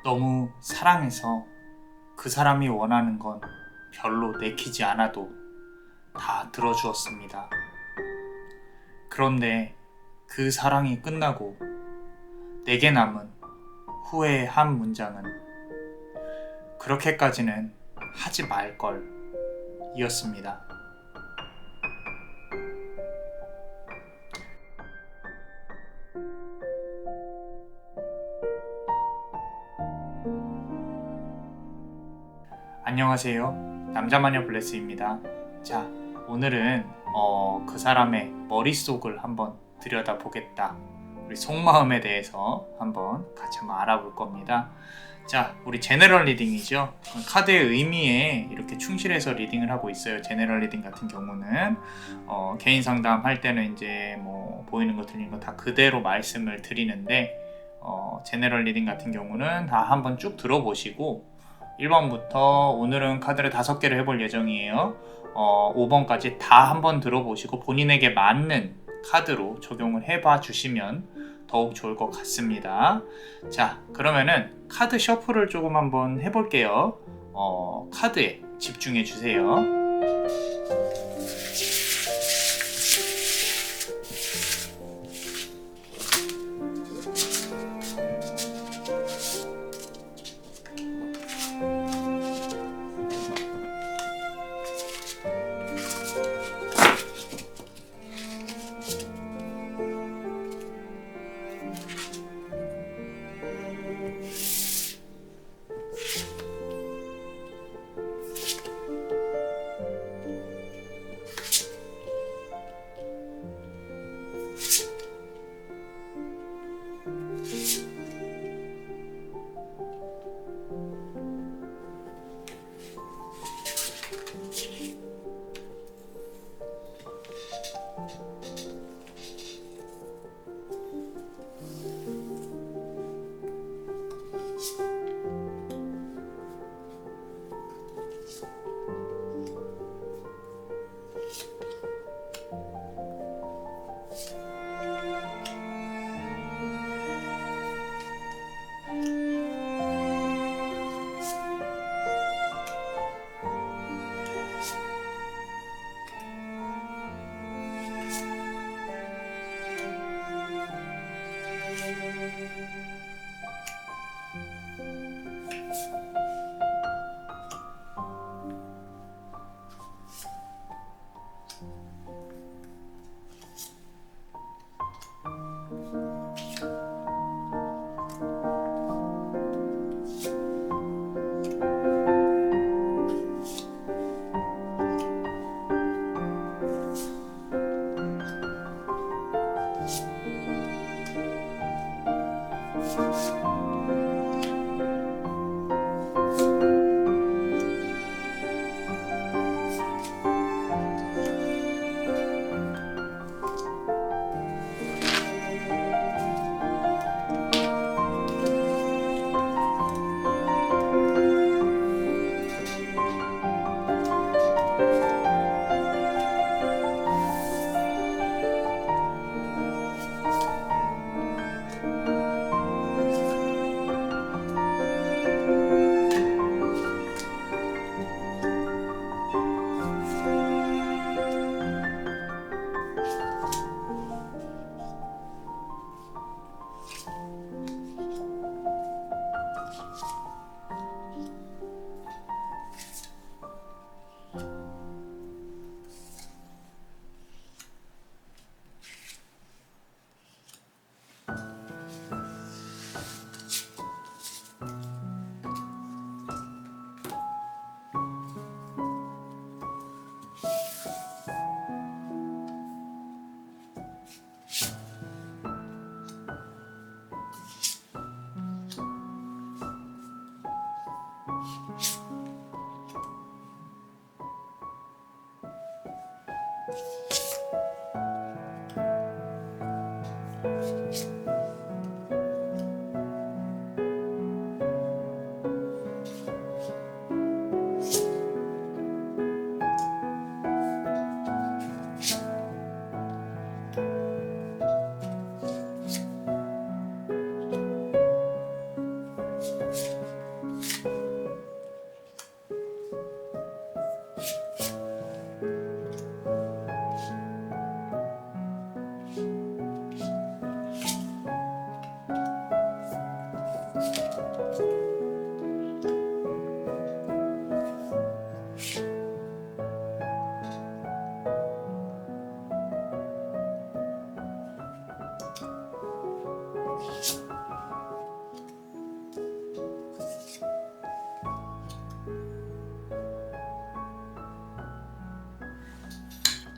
너무 사랑해서 그 사람이 원하는 건 별로 내키지 않아도 다 들어주었습니다. 그런데 그 사랑이 끝나고 내게 남은 후회의 한 문장은 그렇게까지는 하지 말걸 이었습니다. 안녕하세요. 남자마녀 블레스입니다. 자, 오늘은 그 사람의 머릿속을 한번 들여다보겠다. 우리 속마음에 대해서 같이 한번 알아볼 겁니다. 자, 우리 제너럴 리딩이죠. 카드의 의미에 이렇게 충실해서 리딩을 하고 있어요. 제너럴 리딩 같은 경우는 개인 상담 할 때는 이제 뭐 보이는 거 들리는 거 다 그대로 말씀을 드리는데 제너럴 리딩 같은 경우는 다 한번 쭉 들어보시고 1번부터 오늘은 카드를 5개를 해볼 예정이에요. 5번까지 다 한번 들어보시고 본인에게 맞는 카드로 적용을 해봐 주시면 더욱 좋을 것 같습니다. 자, 그러면은 카드 셔플을 조금 한번 해볼게요. 카드에 집중해 주세요.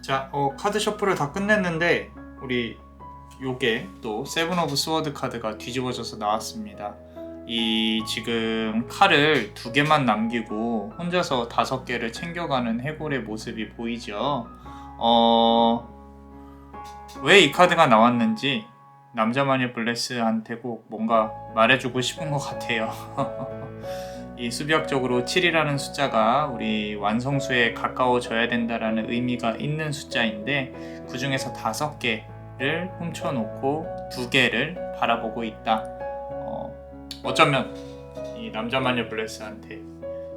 자, 카드 셔플을 다 끝냈는데 우리 요게 또 세븐 오브 스워드 카드가 뒤집어져서 나왔습니다. 이 지금 칼을 2개만 남기고 혼자서 5개를 챙겨가는 해골의 모습이 보이죠. 왜 이 카드가 나왔는지 남자마녀 블레스한테 꼭 뭔가 말해주고 싶은 것 같아요. 이 수비학적으로 7이라는 숫자가 우리 완성수에 가까워져야 된다라는 의미가 있는 숫자인데 그 중에서 5개를 훔쳐놓고 2개를 바라보고 있다. 어쩌면 이 남자마녀 블레스한테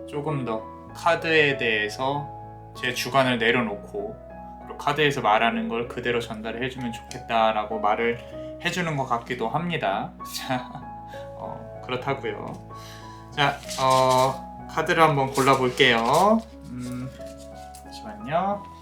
조금 더 카드에 대해서 제 주관을 내려놓고 그리고 카드에서 말하는 걸 그대로 전달을 해주면 좋겠다라고 말을 해주는 것 같기도 합니다. 자, 그렇다고요. 자, 카드를 한번 골라볼게요. 잠시만요.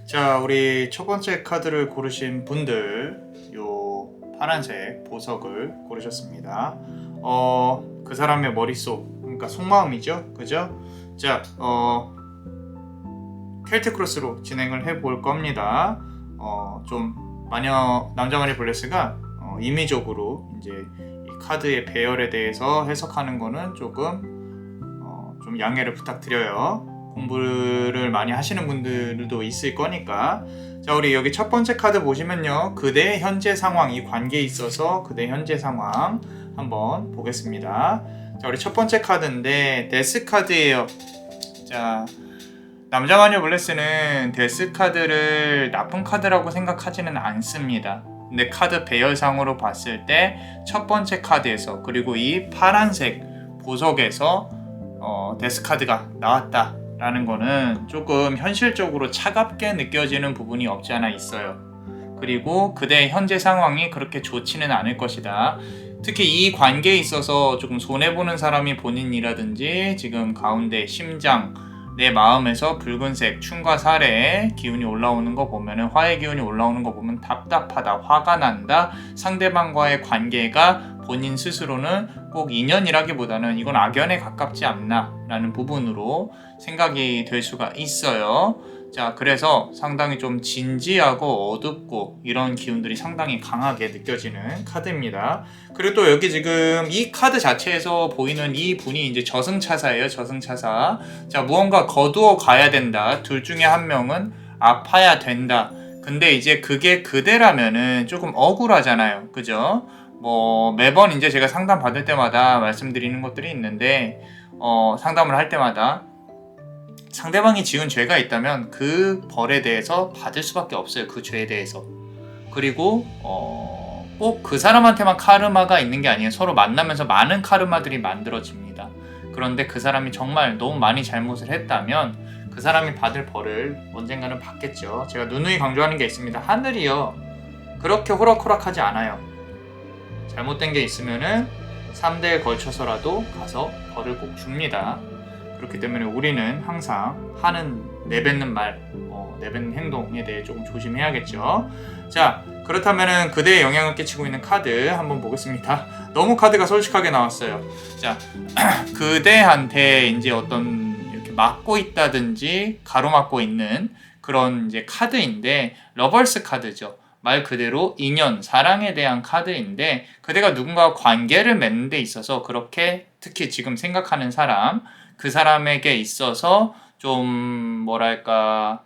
자, 우리 첫 번째 카드를 고르신 분들 요 파란색 보석을 고르셨습니다. 그 사람의 머릿속, 그러니까 속마음이죠, 그죠? 자, 켈트 크로스로 진행을 해볼 겁니다. 좀 남자마녀 블레스가 임의적으로 이제 이 카드의 배열에 대해서 해석하는 거는 조금 좀 양해를 부탁드려요. 공부를 많이 하시는 분들도 있을 거니까. 자, 우리 여기 첫 번째 카드 보시면요, 그대의 현재 상황, 이 관계에 있어서 그대의 현재 상황 한번 보겠습니다. 자, 우리 첫 번째 카드인데 데스 카드예요. 자, 남자마녀 블레스는 데스 카드를 나쁜 카드라고 생각하지는 않습니다. 근데 카드 배열상으로 봤을 때 첫 번째 카드에서 그리고 이 파란색 보석에서 데스 카드가 나왔다 라는 거는 조금 현실적으로 차갑게 느껴지는 부분이 없지 않아 있어요. 그리고 그대의 현재 상황이 그렇게 좋지는 않을 것이다. 특히 이 관계에 있어서 조금 손해보는 사람이 본인이라든지 지금 가운데 심장, 내 마음에서 붉은색 춘과 살의 기운이 올라오는 거 보면은, 화의 기운이 올라오는 거 보면 답답하다, 화가 난다, 상대방과의 관계가 본인 스스로는 꼭 인연이라기보다는 이건 악연에 가깝지 않나 라는 부분으로 생각이 될 수가 있어요. 자, 그래서 상당히 좀 진지하고 어둡고 이런 기운들이 상당히 강하게 느껴지는 카드입니다. 그리고 또 여기 지금 이 카드 자체에서 보이는 이 분이 이제 저승차사예요. 저승차사. 자, 무언가 거두어 가야 된다. 둘 중에 한 명은 아파야 된다. 근데 이제 그게 그대라면은 조금 억울하잖아요. 그죠? 매번 이제 제가 상담 받을 때마다 말씀드리는 것들이 있는데, 상담을 할 때마다 상대방이 지은 죄가 있다면 그 벌에 대해서 받을 수밖에 없어요. 그 죄에 대해서. 그리고 꼭 그 사람한테만 카르마가 있는 게 아니에요. 서로 만나면서 많은 카르마들이 만들어집니다. 그런데 그 사람이 정말 너무 많이 잘못을 했다면 그 사람이 받을 벌을 언젠가는 받겠죠. 제가 누누이 강조하는 게 있습니다. 하늘이요, 그렇게 호락호락하지 않아요. 잘못된 게 있으면은 3대에 걸쳐서라도 가서 벌을 꼭 줍니다. 그렇기 때문에 우리는 항상 내뱉는 말, 내뱉는 행동에 대해 조금 조심해야겠죠. 자, 그렇다면은 그대에 영향을 끼치고 있는 카드 한번 보겠습니다. 너무 카드가 솔직하게 나왔어요. 자, 그대한테 이제 어떤 이렇게 막고 있다든지 가로막고 있는 그런 이제 카드인데, 러버스 카드죠. 말 그대로 인연, 사랑에 대한 카드인데, 그대가 누군가와 관계를 맺는 데 있어서 그렇게 특히 지금 생각하는 사람, 그 사람에게 있어서 좀 뭐랄까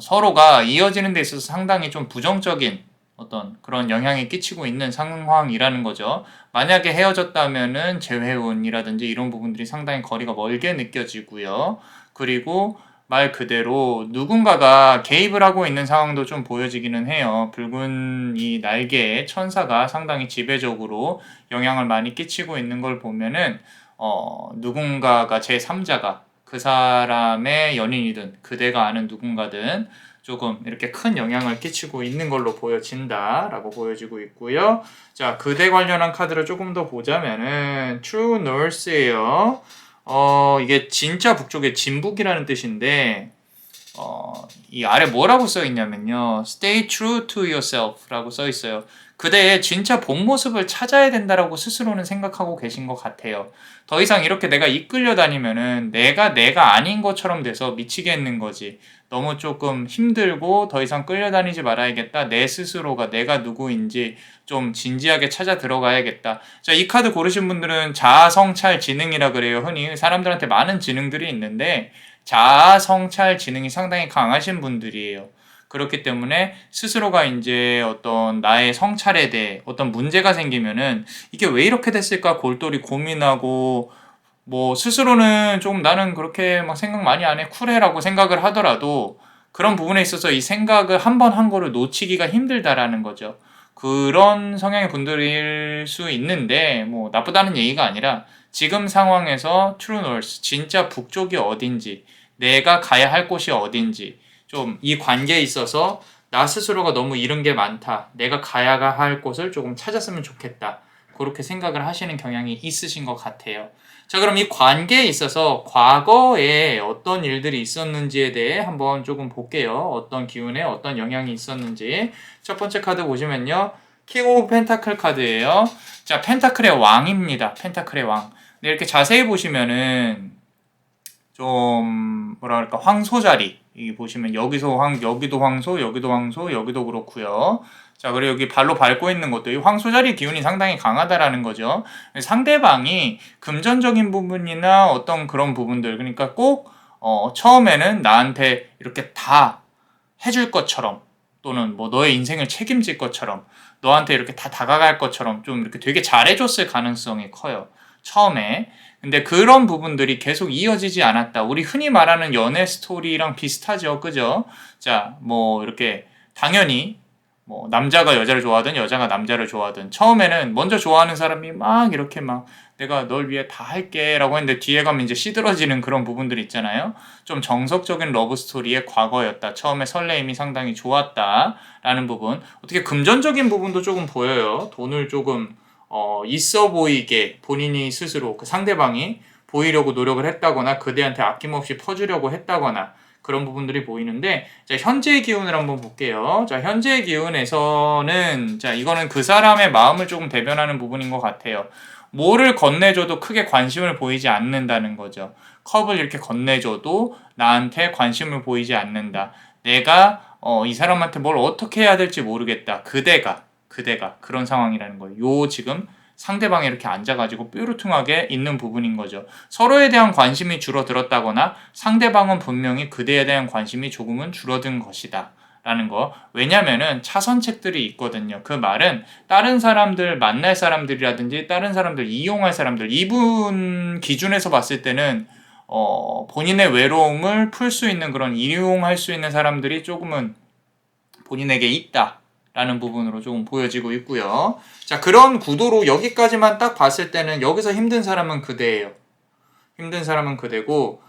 서로가 이어지는 데 있어서 상당히 좀 부정적인 어떤 그런 영향이 끼치고 있는 상황이라는 거죠. 만약에 헤어졌다면은 재회운이라든지 이런 부분들이 상당히 거리가 멀게 느껴지고요. 그리고 말 그대로 누군가가 개입을 하고 있는 상황도 좀 보여지기는 해요. 붉은 이 날개의 천사가 상당히 지배적으로 영향을 많이 끼치고 있는 걸 보면은 누군가가 제3자가 그 사람의 연인이든 그대가 아는 누군가든 조금 이렇게 큰 영향을 끼치고 있는 걸로 보여진다라고 보여지고 있고요. 자, 그대 관련한 카드를 조금 더 보자면은 True North예요. 이게 진짜 북쪽의 진북이라는 뜻인데, 이 아래 뭐라고 써 있냐면요. Stay true to yourself라고 써 있어요. 그대의 진짜 본 모습을 찾아야 된다라고 스스로는 생각하고 계신 것 같아요. 더 이상 이렇게 내가 이끌려 다니면은 내가 아닌 것처럼 돼서 미치겠는 거지. 너무 조금 힘들고 더 이상 끌려다니지 말아야겠다. 내 스스로가 내가 누구인지 좀 진지하게 찾아 들어가야겠다. 자, 이 카드 고르신 분들은 자아성찰 지능이라 그래요. 흔히 사람들한테 많은 지능들이 있는데 자아성찰 지능이 상당히 강하신 분들이에요. 그렇기 때문에 스스로가 이제 어떤 나의 성찰에 대해 어떤 문제가 생기면은 이게 왜 이렇게 됐을까 골똘히 고민하고, 뭐 스스로는 좀 나는 그렇게 막 생각 많이 안 해, 쿨해라고 생각을 하더라도 그런 부분에 있어서 이 생각을 한 번 한 거를 놓치기가 힘들다라는 거죠. 그런 성향의 분들일 수 있는데, 뭐 나쁘다는 얘기가 아니라 지금 상황에서 트루 노스, 진짜 북쪽이 어딘지, 내가 가야 할 곳이 어딘지, 좀 이 관계에 있어서 나 스스로가 너무 잃은 게 많다, 내가 가야 할 곳을 조금 찾았으면 좋겠다, 그렇게 생각을 하시는 경향이 있으신 것 같아요. 자, 그럼 이 관계에 있어서 과거에 어떤 일들이 있었는지에 대해 한번 조금 볼게요. 어떤 기운에 어떤 영향이 있었는지. 첫 번째 카드 보시면요, 킹 오브 펜타클 카드예요. 자, 펜타클의 왕입니다. 펜타클의 왕. 근데 이렇게 자세히 보시면은 좀 뭐랄까, 황소 자리, 여기 보시면 여기도 황소, 여기도 황소, 여기도 그렇고요. 자, 그리고 여기 발로 밟고 있는 것도 이 황소 자리 기운이 상당히 강하다라는 거죠. 상대방이 금전적인 부분이나 어떤 그런 부분들, 그러니까 꼭 처음에는 나한테 이렇게 다 해줄 것처럼, 또는 뭐 너의 인생을 책임질 것처럼, 너한테 이렇게 다 다가갈 것처럼 좀 이렇게 되게 잘해줬을 가능성이 커요, 처음에. 근데 그런 부분들이 계속 이어지지 않았다. 우리 흔히 말하는 연애 스토리랑 비슷하죠. 그죠? 자, 뭐 이렇게 당연히 뭐 남자가 여자를 좋아하든 여자가 남자를 좋아하든 처음에는 먼저 좋아하는 사람이 막 이렇게 막 내가 널 위해 다 할게 라고 했는데 뒤에 가면 이제 시들어지는 그런 부분들 있잖아요. 좀 정석적인 러브 스토리의 과거였다. 처음에 설레임이 상당히 좋았다 라는 부분. 어떻게 금전적인 부분도 조금 보여요. 돈을 조금 있어 보이게 본인이 스스로, 그 상대방이 보이려고 노력을 했다거나 그대한테 아낌없이 퍼주려고 했다거나 그런 부분들이 보이는데, 자, 현재의 기운을 한번 볼게요. 자, 현재의 기운에서는, 자, 이거는 그 사람의 마음을 조금 대변하는 부분인 것 같아요. 뭐를 건네줘도 크게 관심을 보이지 않는다는 거죠. 컵을 이렇게 건네줘도 나한테 관심을 보이지 않는다. 내가 이 사람한테 뭘 어떻게 해야 될지 모르겠다. 그대가 그런 상황이라는 거예요. 요 지금 상대방이 이렇게 앉아가지고 뾰루퉁하게 있는 부분인 거죠. 서로에 대한 관심이 줄어들었다거나 상대방은 분명히 그대에 대한 관심이 조금은 줄어든 것이다 라는 거. 왜냐면은 차선책들이 있거든요. 그 말은 다른 사람들, 만날 사람들이라든지 다른 사람들, 이용할 사람들, 이분 기준에서 봤을 때는 본인의 외로움을 풀 수 있는, 그런 이용할 수 있는 사람들이 조금은 본인에게 있다 라는 부분으로 조금 보여지고 있고요. 자, 그런 구도로 여기까지만 딱 봤을 때는 여기서 힘든 사람은 그대예요. 힘든 사람은 그대고,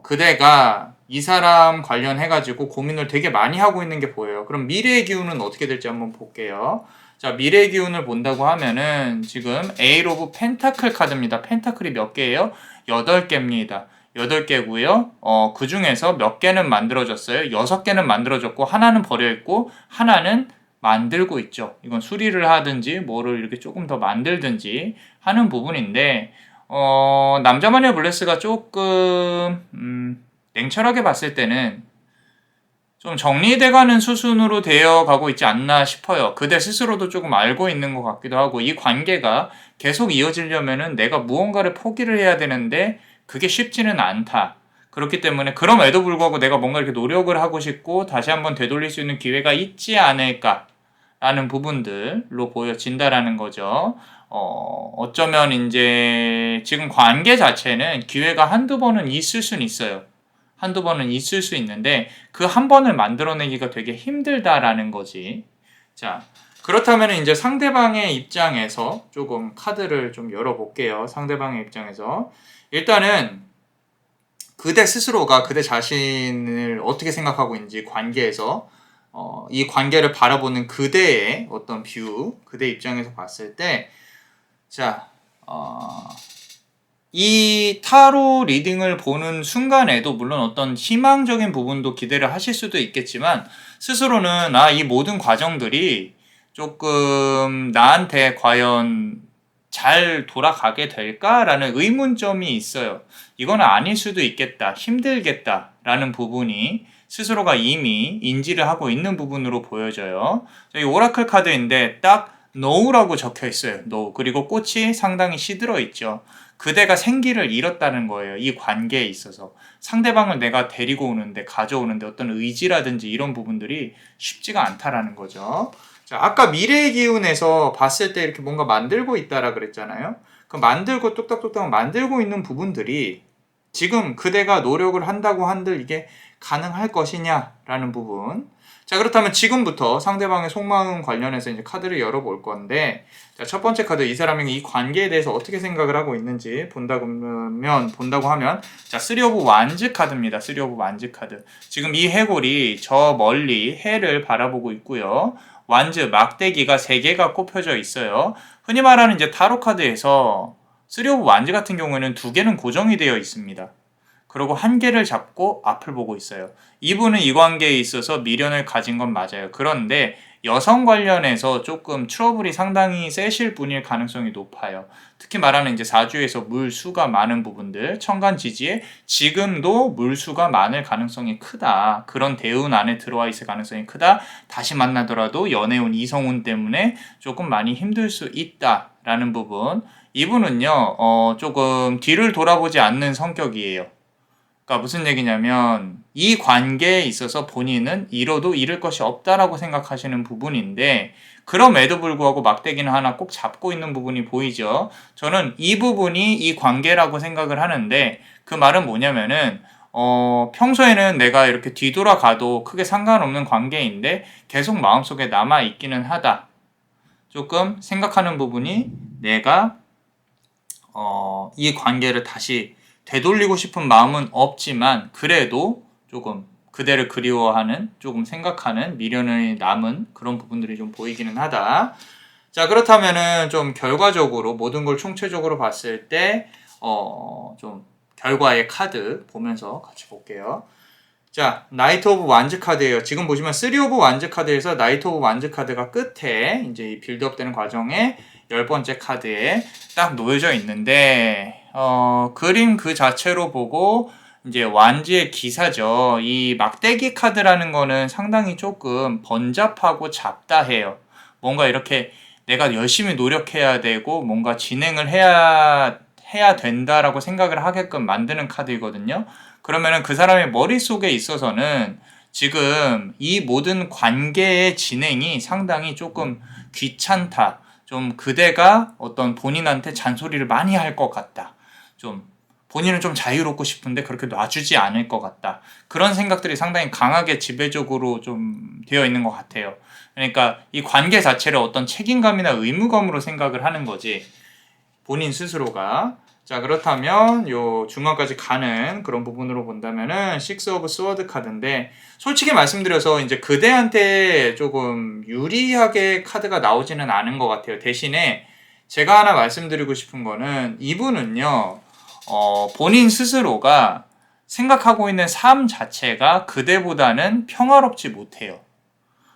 그대가 이 사람 관련해가지고 고민을 되게 많이 하고 있는 게 보여요. 그럼 미래의 기운은 어떻게 될지 한번 볼게요. 자, 미래의 기운을 본다고 하면은 지금 에잇 오브 펜타클 카드입니다. 펜타클이 몇 개예요? 8개입니다. 8개고요. 그 중에서 몇 개는 만들어졌어요. 6개는 만들어졌고 하나는 버려있고 하나는 만들고 있죠. 이건 수리를 하든지 뭐를 이렇게 조금 더 만들든지 하는 부분인데 남자 마녀 블레스가 조금 냉철하게 봤을 때는 좀 정리돼가는 수순으로 되어가고 있지 않나 싶어요. 그대 스스로도 조금 알고 있는 것 같기도 하고 이 관계가 계속 이어지려면은 내가 무언가를 포기를 해야 되는데 그게 쉽지는 않다. 그렇기 때문에 그럼에도 불구하고 내가 뭔가 이렇게 노력을 하고 싶고 다시 한번 되돌릴 수 있는 기회가 있지 않을까라는 부분들로 보여진다라는 거죠. 어쩌면 이제 지금 관계 자체는 기회가 한두 번은 있을 수는 있어요. 한두 번은 있을 수 있는데 그 한 번을 만들어내기가 되게 힘들다라는 거지. 자, 그렇다면 이제 상대방의 입장에서 조금 카드를 좀 열어볼게요. 상대방의 입장에서. 일단은 그대 스스로가 그대 자신을 어떻게 생각하고 있는지 관계에서 이 관계를 바라보는 그대의 어떤 뷰, 그대 입장에서 봤을 때 자, 이 타로 리딩을 보는 순간에도 물론 어떤 희망적인 부분도 기대를 하실 수도 있겠지만 스스로는 이 모든 과정들이 조금 나한테 과연 잘 돌아가게 될까라는 의문점이 있어요. 이건 아닐 수도 있겠다, 힘들겠다라는 부분이 스스로가 이미 인지를 하고 있는 부분으로 보여져요. 이 오라클 카드인데 딱 NO라고 적혀 있어요. NO. 그리고 꽃이 상당히 시들어 있죠. 그대가 생기를 잃었다는 거예요. 이 관계에 있어서. 상대방을 내가 데리고 오는데, 가져오는데 어떤 의지라든지 이런 부분들이 쉽지가 않다라는 거죠. 자, 아까 미래의 기운에서 봤을 때 이렇게 뭔가 만들고 있다라 그랬잖아요. 그 만들고 뚝딱뚝딱 만들고 있는 부분들이 지금 그대가 노력을 한다고 한들 이게 가능할 것이냐라는 부분. 자, 그렇다면 지금부터 상대방의 속마음 관련해서 이제 카드를 열어볼 건데, 자, 첫 번째 카드, 이 사람이 이 관계에 대해서 어떻게 생각을 하고 있는지 본다고 하면, 자, 쓰리 오브 완즈 카드입니다. 쓰리 오브 완즈 카드. 지금 이 해골이 저 멀리 해를 바라보고 있고요. 완즈, 막대기가 3개가 꼽혀져 있어요. 흔히 말하는 이제 타로 카드에서 쓰리 오브 완즈 같은 경우에는 2개는 고정이 되어 있습니다. 그리고 1개를 잡고 앞을 보고 있어요. 이분은 이 관계에 있어서 미련을 가진 건 맞아요. 그런데 여성 관련해서 조금 트러블이 상당히 세실 분일 가능성이 높아요. 특히 말하는 이제 사주에서 물수가 많은 부분들, 천간지지에 지금도 물수가 많을 가능성이 크다. 그런 대운 안에 들어와 있을 가능성이 크다. 다시 만나더라도 연애운, 이성운 때문에 조금 많이 힘들 수 있다라는 부분. 이분은요, 조금 뒤를 돌아보지 않는 성격이에요. 그러니까 무슨 얘기냐면 이 관계에 있어서 본인은 잃어도 잃을 것이 없다라고 생각하시는 부분인데 그럼에도 불구하고 막대기는 하나 꼭 잡고 있는 부분이 보이죠. 저는 이 부분이 이 관계라고 생각을 하는데 그 말은 뭐냐면은 평소에는 내가 이렇게 뒤돌아가도 크게 상관없는 관계인데 계속 마음속에 남아있기는 하다. 조금 생각하는 부분이 내가 이 관계를 다시 되돌리고 싶은 마음은 없지만 그래도 조금 그대를 그리워하는 조금 생각하는 미련이 남은 그런 부분들이 좀 보이기는 하다. 자, 그렇다면은 좀 결과적으로 모든 걸 총체적으로 봤을 때 좀 결과의 카드 보면서 같이 볼게요. 자, 나이트 오브 완즈 카드예요. 지금 보시면 3 오브 완즈 카드에서 나이트 오브 완즈 카드가 끝에 이제 이 빌드업 되는 과정에 10번째 카드에 딱 놓여져 있는데 그림 그 자체로 보고 이제 완즈의 기사죠. 이 막대기 카드라는 거는 상당히 조금 번잡하고 잡다해요. 뭔가 이렇게 내가 열심히 노력해야 되고 뭔가 진행을 해야 된다라고 생각을 하게끔 만드는 카드이거든요. 그러면은 그 사람의 머릿속에 있어서는 지금 이 모든 관계의 진행이 상당히 조금 귀찮다. 좀 그대가 어떤 본인한테 잔소리를 많이 할 것 같다. 좀 본인은 좀 자유롭고 싶은데 그렇게 놔주지 않을 것 같다. 그런 생각들이 상당히 강하게 지배적으로 좀 되어 있는 것 같아요. 그러니까 이 관계 자체를 어떤 책임감이나 의무감으로 생각을 하는 거지. 본인 스스로가. 자, 그렇다면 요 중간까지 가는 그런 부분으로 본다면은 식스 오브 스워드 카드인데, 솔직히 말씀드려서 이제 그대한테 조금 유리하게 카드가 나오지는 않은 것 같아요. 대신에 제가 하나 말씀드리고 싶은 거는, 이분은요 본인 스스로가 생각하고 있는 삶 자체가 그대보다는 평화롭지 못해요.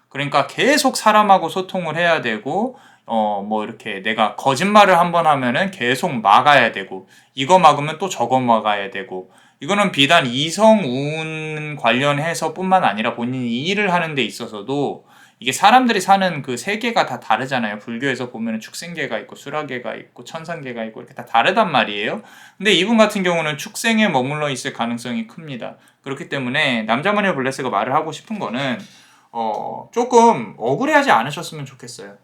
그러니까 계속 사람하고 소통을 해야 되고, 뭐 이렇게 내가 거짓말을 한번 하면은 계속 막아야 되고, 이거 막으면 또 저거 막아야 되고, 이거는 비단 이성운 관련해서 뿐만 아니라 본인이 일을 하는 데 있어서도 이게 사람들이 사는 그 세계가 다 다르잖아요. 불교에서 보면 축생계가 있고 수라계가 있고 천상계가 있고 이렇게 다 다르단 말이에요. 근데 이분 같은 경우는 축생에 머물러 있을 가능성이 큽니다. 그렇기 때문에 남자마녀 블레스가 말을 하고 싶은 거는, 조금 억울해하지 않으셨으면 좋겠어요.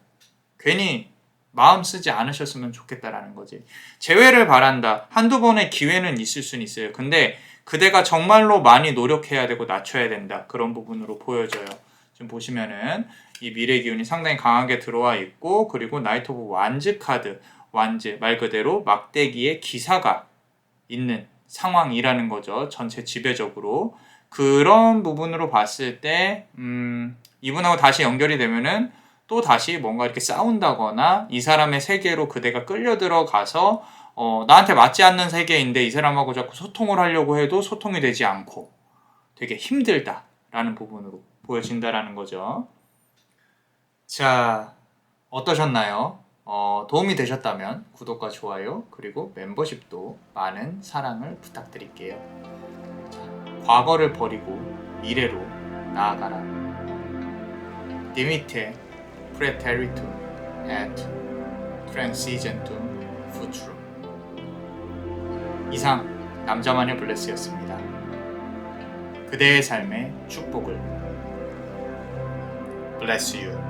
괜히 마음 쓰지 않으셨으면 좋겠다라는 거지. 재회를 바란다. 한두 번의 기회는 있을 수는 있어요. 근데 그대가 정말로 많이 노력해야 되고 낮춰야 된다. 그런 부분으로 보여져요. 지금 보시면은 이 미래 기운이 상당히 강하게 들어와 있고, 그리고 나이트 오브 완즈 카드, 완즈 말 그대로 막대기에 기사가 있는 상황이라는 거죠. 전체 지배적으로. 그런 부분으로 봤을 때 이분하고 다시 연결이 되면은 또 다시 뭔가 이렇게 싸운다거나, 이 사람의 세계로 그대가 끌려 들어가서 나한테 맞지 않는 세계인데 이 사람하고 자꾸 소통을 하려고 해도 소통이 되지 않고 되게 힘들다라는 부분으로 보여진다라는 거죠. 자, 어떠셨나요? 도움이 되셨다면 구독과 좋아요, 그리고 멤버십도 많은 사랑을 부탁드릴게요. 자, 과거를 버리고 미래로 나아가라. 디미테 프레테리툼 et transigentum futurum. 이상 남자만의 블레스였습니다. 그대의 삶의 축복을. Bless you.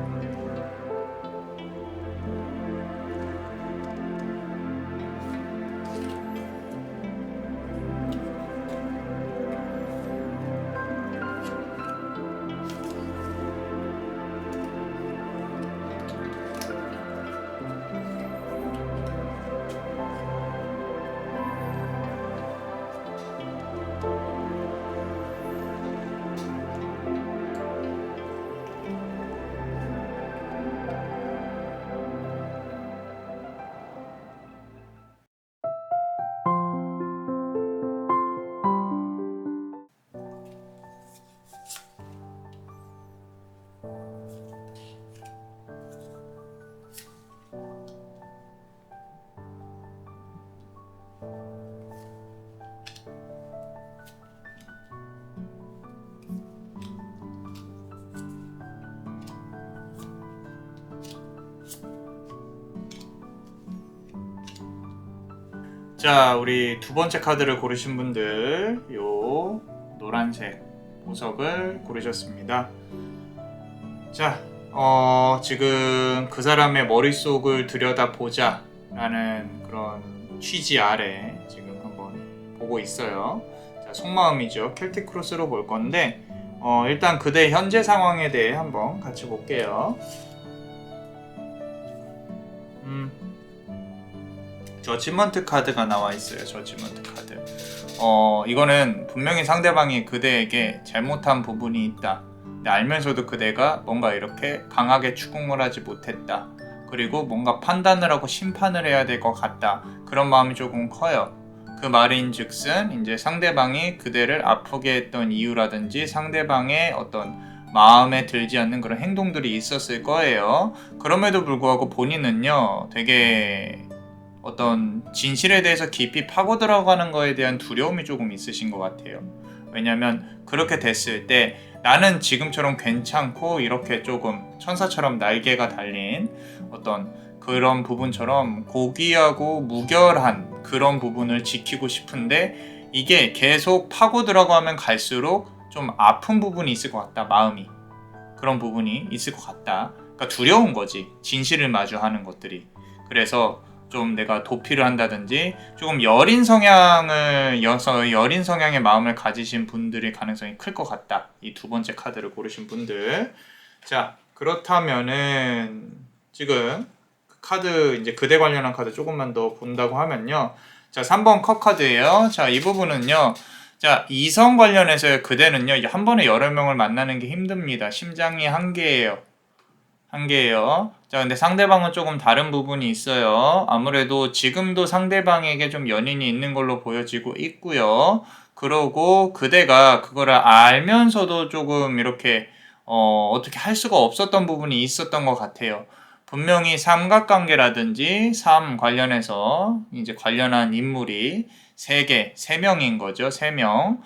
자, 우리 두 번째 카드를 고르신 분들, 요 노란색 보석을 고르셨습니다. 자, 지금 그 사람의 머릿속을 들여다보자 라는 그런 취지 아래 지금 한번 보고 있어요. 자, 속마음이죠. 켈틱 크로스로 볼 건데, 일단 그대 현재 상황에 대해 한번 같이 볼게요. 저지먼트 카드가 나와 있어요. 저지먼트 카드. 이거는 분명히 상대방이 그대에게 잘못한 부분이 있다. 근데 알면서도 그대가 뭔가 이렇게 강하게 추궁을 하지 못했다. 그리고 뭔가 판단을 하고 심판을 해야 될 것 같다. 그런 마음이 조금 커요. 그 말인즉슨 이제 상대방이 그대를 아프게 했던 이유라든지 상대방의 어떤 마음에 들지 않는 그런 행동들이 있었을 거예요. 그럼에도 불구하고 본인은요, 되게 어떤 진실에 대해서 깊이 파고 들어가는 거에 대한 두려움이 조금 있으신 것 같아요. 왜냐면 그렇게 됐을 때 나는 지금처럼 괜찮고 이렇게 조금 천사처럼 날개가 달린 어떤 그런 부분처럼 고귀하고 무결한 그런 부분을 지키고 싶은데, 이게 계속 파고 들어가면 갈수록 좀 아픈 부분이 있을 것 같다. 마음이. 그런 부분이 있을 것 같다. 그러니까 두려운 거지. 진실을 마주하는 것들이. 그래서 좀 내가 도피를 한다든지 조금 여린 성향의 마음을 가지신 분들의 가능성이 클 것 같다. 이 두 번째 카드를 고르신 분들. 자, 그렇다면은 지금 카드, 이제 그대 관련한 카드 조금만 더 본다고 하면요. 자, 자, 3번 컵 카드예요. 자, 이 부분은요. 자, 이성 관련해서의 그대는요. 한 번에 여러 명을 만나는 게 힘듭니다. 심장이 한 개예요. 한 개예요. 자, 근데 상대방은 조금 다른 부분이 있어요. 아무래도 지금도 상대방에게 좀 연인이 있는 걸로 보여지고 있고요. 그러고 그대가 그거를 알면서도 조금 이렇게 어떻게 할 수가 없었던 부분이 있었던 것 같아요. 분명히 삼각관계라든지 삶 관련해서 이제 관련한 인물이 세 명인 거죠. 세 명.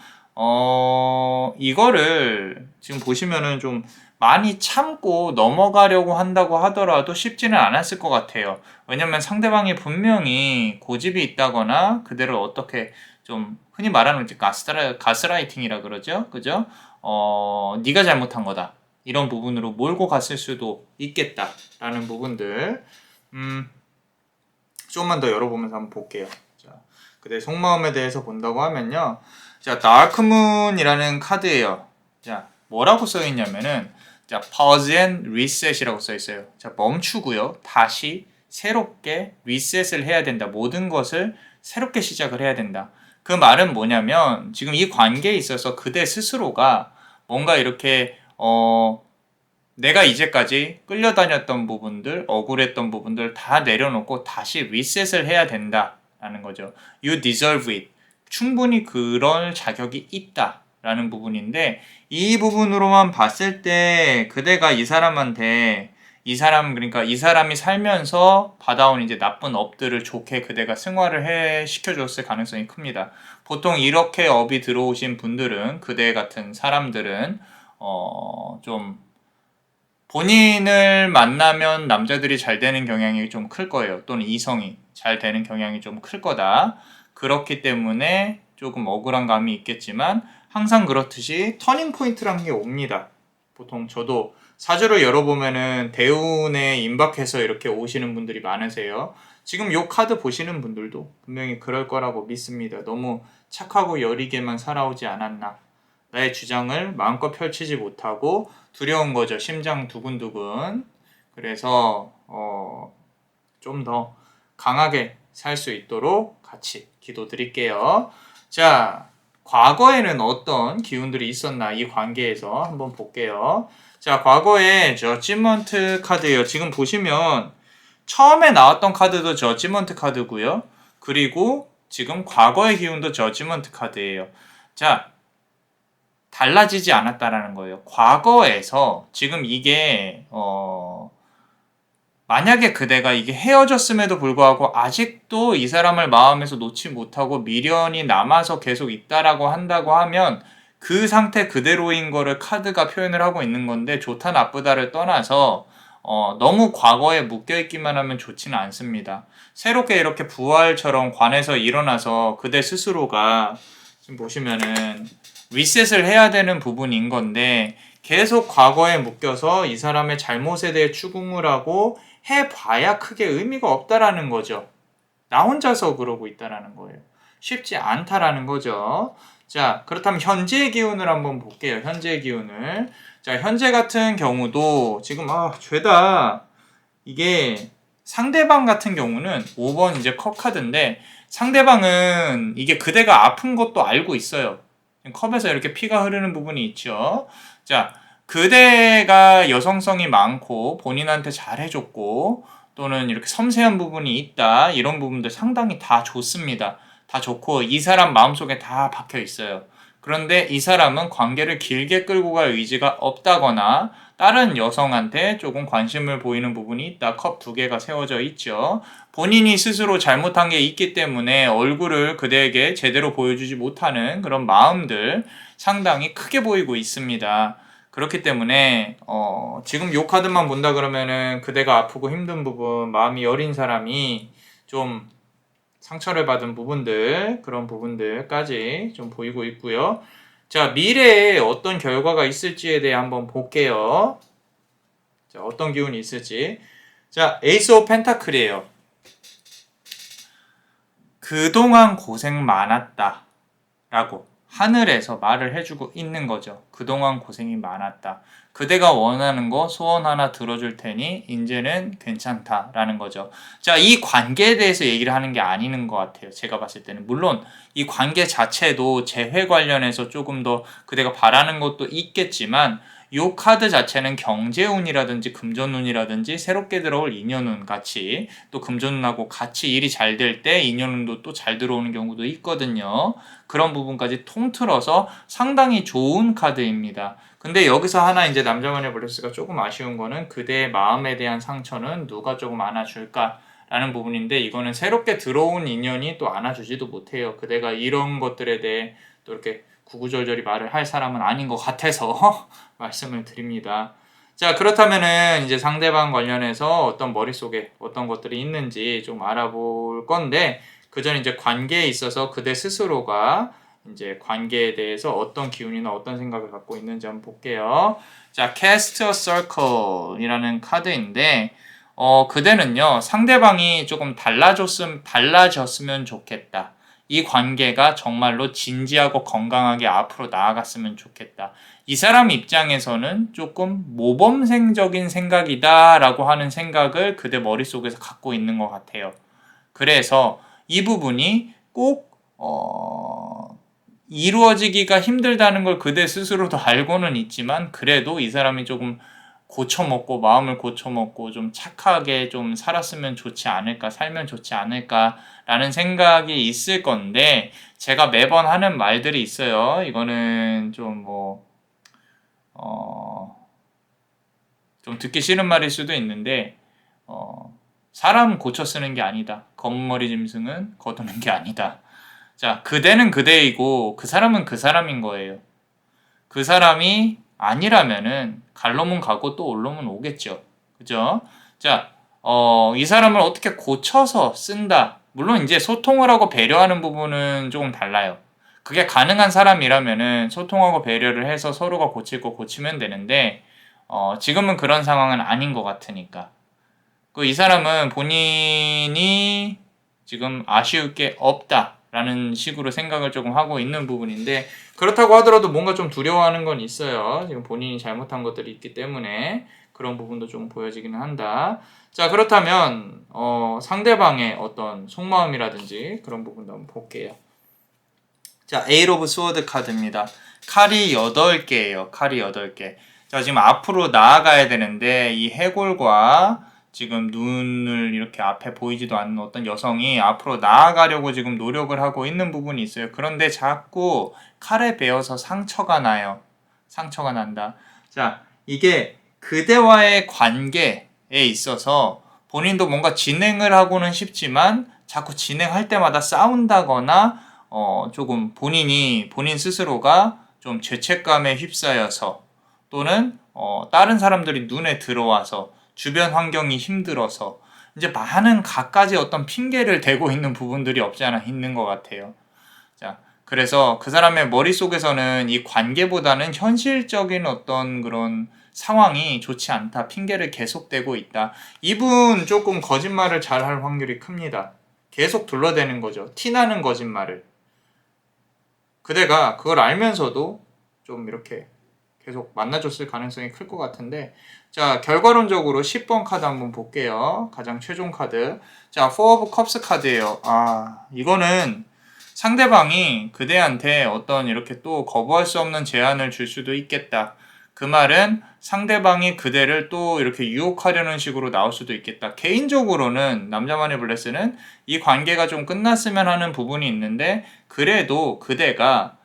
이거를 지금 보시면은 좀 많이 참고 넘어가려고 한다고 하더라도 쉽지는 않았을 것 같아요. 왜냐면 상대방이 분명히 고집이 있다거나 그대를 어떻게 좀 흔히 말하는 이제 가스라이팅이라 그러죠. 그죠? 네가 잘못한 거다. 이런 부분으로 몰고 갔을 수도 있겠다라는 부분들. 조금만 더 열어보면서 한번 볼게요. 자, 그대 속마음에 대해서 본다고 하면요. 자, 다크문이라는 카드예요. 자, 뭐라고 써 있냐면은 자, pause and reset이라고 써 있어요. 자, 멈추고요. 다시 새롭게 리셋을 해야 된다. 모든 것을 새롭게 시작을 해야 된다. 그 말은 뭐냐면 지금 이 관계에 있어서 그대 스스로가 뭔가 이렇게 내가 이제까지 끌려다녔던 부분들, 억울했던 부분들 다 내려놓고 다시 리셋을 해야 된다라는 거죠. You deserve it. 충분히 그럴 자격이 있다라는 부분인데 이 부분으로만 봤을 때 그대가 이 사람한테 그러니까 이 사람이 살면서 받아온 이제 나쁜 업들을 좋게 그대가 승화를 시켜줬을 가능성이 큽니다. 보통 이렇게 업이 들어오신 분들은 그대 같은 사람들은 좀 본인을 만나면 남자들이 잘 되는 경향이 좀 클 거예요. 또는 이성이 잘 되는 경향이 좀 클 거다. 그렇기 때문에 조금 억울한 감이 있겠지만 항상 그렇듯이 터닝 포인트라는 게 옵니다. 보통 저도 사주를 열어보면은 대운에 임박해서 이렇게 오시는 분들이 많으세요. 지금 요 카드 보시는 분들도 분명히 그럴 거라고 믿습니다. 너무 착하고 여리게만 살아오지 않았나. 나의 주장을 마음껏 펼치지 못하고 두려운 거죠. 심장 두근두근. 그래서 좀 더 강하게 살 수 있도록 같이 기도드릴게요. 자, 과거에는 어떤 기운들이 있었나 이 관계에서 한번 볼게요. 자, 과거에 저지먼트 카드예요. 지금 보시면 처음에 나왔던 카드도 저지먼트 카드고요. 그리고 지금 과거의 기운도 저지먼트 카드예요. 자, 달라지지 않았다라는 거예요. 과거에서 지금 이게 만약에 그대가 이게 헤어졌음에도 불구하고 아직도 이 사람을 마음에서 놓지 못하고 미련이 남아서 계속 있다라고 한다고 하면 그 상태 그대로인 거를 카드가 표현을 하고 있는 건데 좋다 나쁘다를 떠나서 너무 과거에 묶여있기만 하면 좋지는 않습니다. 새롭게 이렇게 부활처럼 관에서 일어나서 그대 스스로가 지금 보시면은 리셋을 해야 되는 부분인 건데 계속 과거에 묶여서 이 사람의 잘못에 대해 추궁을 하고 해봐야 크게 의미가 없다라는 거죠. 나 혼자서 그러고 있다라는 거예요. 쉽지 않다라는 거죠. 자, 그렇다면 현재의 기운을 한번 볼게요. 현재의 기운을. 자, 현재 같은 경우도 지금 죄다 이게 상대방 같은 경우는 5번 이제 컵 카드인데 상대방은 이게 그대가 아픈 것도 알고 있어요. 컵에서 이렇게 피가 흐르는 부분이 있죠. 자, 그대가 여성성이 많고 본인한테 잘해줬고 또는 이렇게 섬세한 부분이 있다. 이런 부분들 상당히 다 좋습니다. 다 좋고 이 사람 마음속에 다 박혀 있어요. 그런데 이 사람은 관계를 길게 끌고 갈 의지가 없다거나 다른 여성한테 조금 관심을 보이는 부분이 있다. 컵 2개가 세워져 있죠. 본인이 스스로 잘못한 게 있기 때문에 얼굴을 그대에게 제대로 보여주지 못하는 그런 마음들 상당히 크게 보이고 있습니다. 그렇기 때문에 지금 요 카드만 본다 그러면은 그대가 아프고 힘든 부분, 마음이 여린 사람이 좀 상처를 받은 부분들, 그런 부분들까지 좀 보이고 있고요. 자, 미래에 어떤 결과가 있을지에 대해 한번 볼게요. 자, 어떤 기운이 있을지. 자, 에이스 오브 펜타클이에요. 그동안 고생 많았다 라고 하늘에서 말을 해주고 있는 거죠. 그동안 고생이 많았다. 그대가 원하는 거 소원 하나 들어줄 테니 이제는 괜찮다라는 거죠. 자, 이 관계에 대해서 얘기를 하는 게 아닌 것 같아요. 제가 봤을 때는. 물론 이 관계 자체도 재회 관련해서 조금 더 그대가 바라는 것도 있겠지만 이 카드 자체는 경제운이라든지 금전운이라든지 새롭게 들어올 인연운 같이 또 금전운하고 같이 일이 잘 될 때 인연운도 또 잘 들어오는 경우도 있거든요. 그런 부분까지 통틀어서 상당히 좋은 카드입니다. 근데 여기서 하나 이제 남자만의 블레스가 조금 아쉬운 거는 그대의 마음에 대한 상처는 누가 조금 안아줄까? 라는 부분인데 이거는 새롭게 들어온 인연이 또 안아주지도 못해요. 그대가 이런 것들에 대해 또 이렇게 구구절절히 말을 할 사람은 아닌 것 같아서 말씀을 드립니다. 자, 그렇다면은 이제 상대방 관련해서 어떤 머릿속에 어떤 것들이 있는지 좀 알아볼 건데 그 전 이제 관계에 있어서 그대 스스로가 이제 관계에 대해서 어떤 기운이나 어떤 생각을 갖고 있는지 한번 볼게요. 자, Cast a Circle 이라는 카드인데 그대는요, 상대방이 조금 달라졌으면 좋겠다. 이 관계가 정말로 진지하고 건강하게 앞으로 나아갔으면 좋겠다. 이 사람 입장에서는 조금 모범생적인 생각이다라고 하는 생각을 그대 머릿속에서 갖고 있는 것 같아요. 그래서 이 부분이 꼭 이루어지기가 힘들다는 걸 그대 스스로도 알고는 있지만 그래도 이 사람이 조금 고쳐먹고 마음을 고쳐먹고 좀 착하게 좀 살았으면 좋지 않을까, 살면 좋지 않을까라는 생각이 있을 건데 제가 매번 하는 말들이 있어요. 이거는 좀 좀 듣기 싫은 말일 수도 있는데 사람 고쳐 쓰는 게 아니다. 검은 머리 짐승은 거두는 게 아니다. 자, 그대는 그대이고 그 사람은 그 사람인 거예요. 그 사람이 아니라면은 갈 놈은 가고 또 올 놈은 오겠죠. 그죠? 자, 이 사람을 어떻게 고쳐서 쓴다. 물론 이제 소통을 하고 배려하는 부분은 조금 달라요. 그게 가능한 사람이라면은 소통하고 배려를 해서 서로가 고칠 거 고치면 되는데 지금은 그런 상황은 아닌 것 같으니까. 이 사람은 본인이 지금 아쉬울 게 없다라는 식으로 생각을 조금 하고 있는 부분인데 그렇다고 하더라도 뭔가 좀 두려워하는 건 있어요. 지금 본인이 잘못한 것들이 있기 때문에 그런 부분도 좀 보여지기는 한다. 자, 그렇다면 상대방의 어떤 속마음이라든지 그런 부분도 한번 볼게요. 자, 에잇 오브 스워드 카드입니다. 칼이 8개예요. 칼이 8개. 자, 지금 앞으로 나아가야 되는데 이 해골과 지금 눈을 이렇게 앞에 보이지도 않는 어떤 여성이 앞으로 나아가려고 지금 노력을 하고 있는 부분이 있어요. 그런데 자꾸 칼에 베어서 상처가 나요. 상처가 난다. 자, 이게 그대와의 관계에 있어서 본인도 뭔가 진행을 하고는 싶지만 자꾸 진행할 때마다 싸운다거나 조금 본인 스스로가 좀 죄책감에 휩싸여서 또는 다른 사람들이 눈에 들어와서 주변 환경이 힘들어서 이제 많은 갖가지 어떤 핑계를 대고 있는 부분들이 없지 않아 있는 것 같아요. 자, 그래서 그 사람의 머릿속에서는 이 관계보다는 현실적인 어떤 그런 상황이 좋지 않다. 핑계를 계속 대고 있다. 이분 조금 거짓말을 잘 할 확률이 큽니다. 계속 둘러대는 거죠. 티나는 거짓말을. 그대가 그걸 알면서도 좀 이렇게 계속 만나줬을 가능성이 클 것 같은데 자, 결과론적으로 10번 카드 한번 볼게요. 가장 최종 카드. 자, 4 of Cups 카드예요. 이거는 상대방이 그대한테 어떤 이렇게 또 거부할 수 없는 제안을 줄 수도 있겠다. 그 말은 상대방이 그대를 또 이렇게 유혹하려는 식으로 나올 수도 있겠다. 개인적으로는 남자만의 블레스는 이 관계가 좀 끝났으면 하는 부분이 있는데 그래도 그대가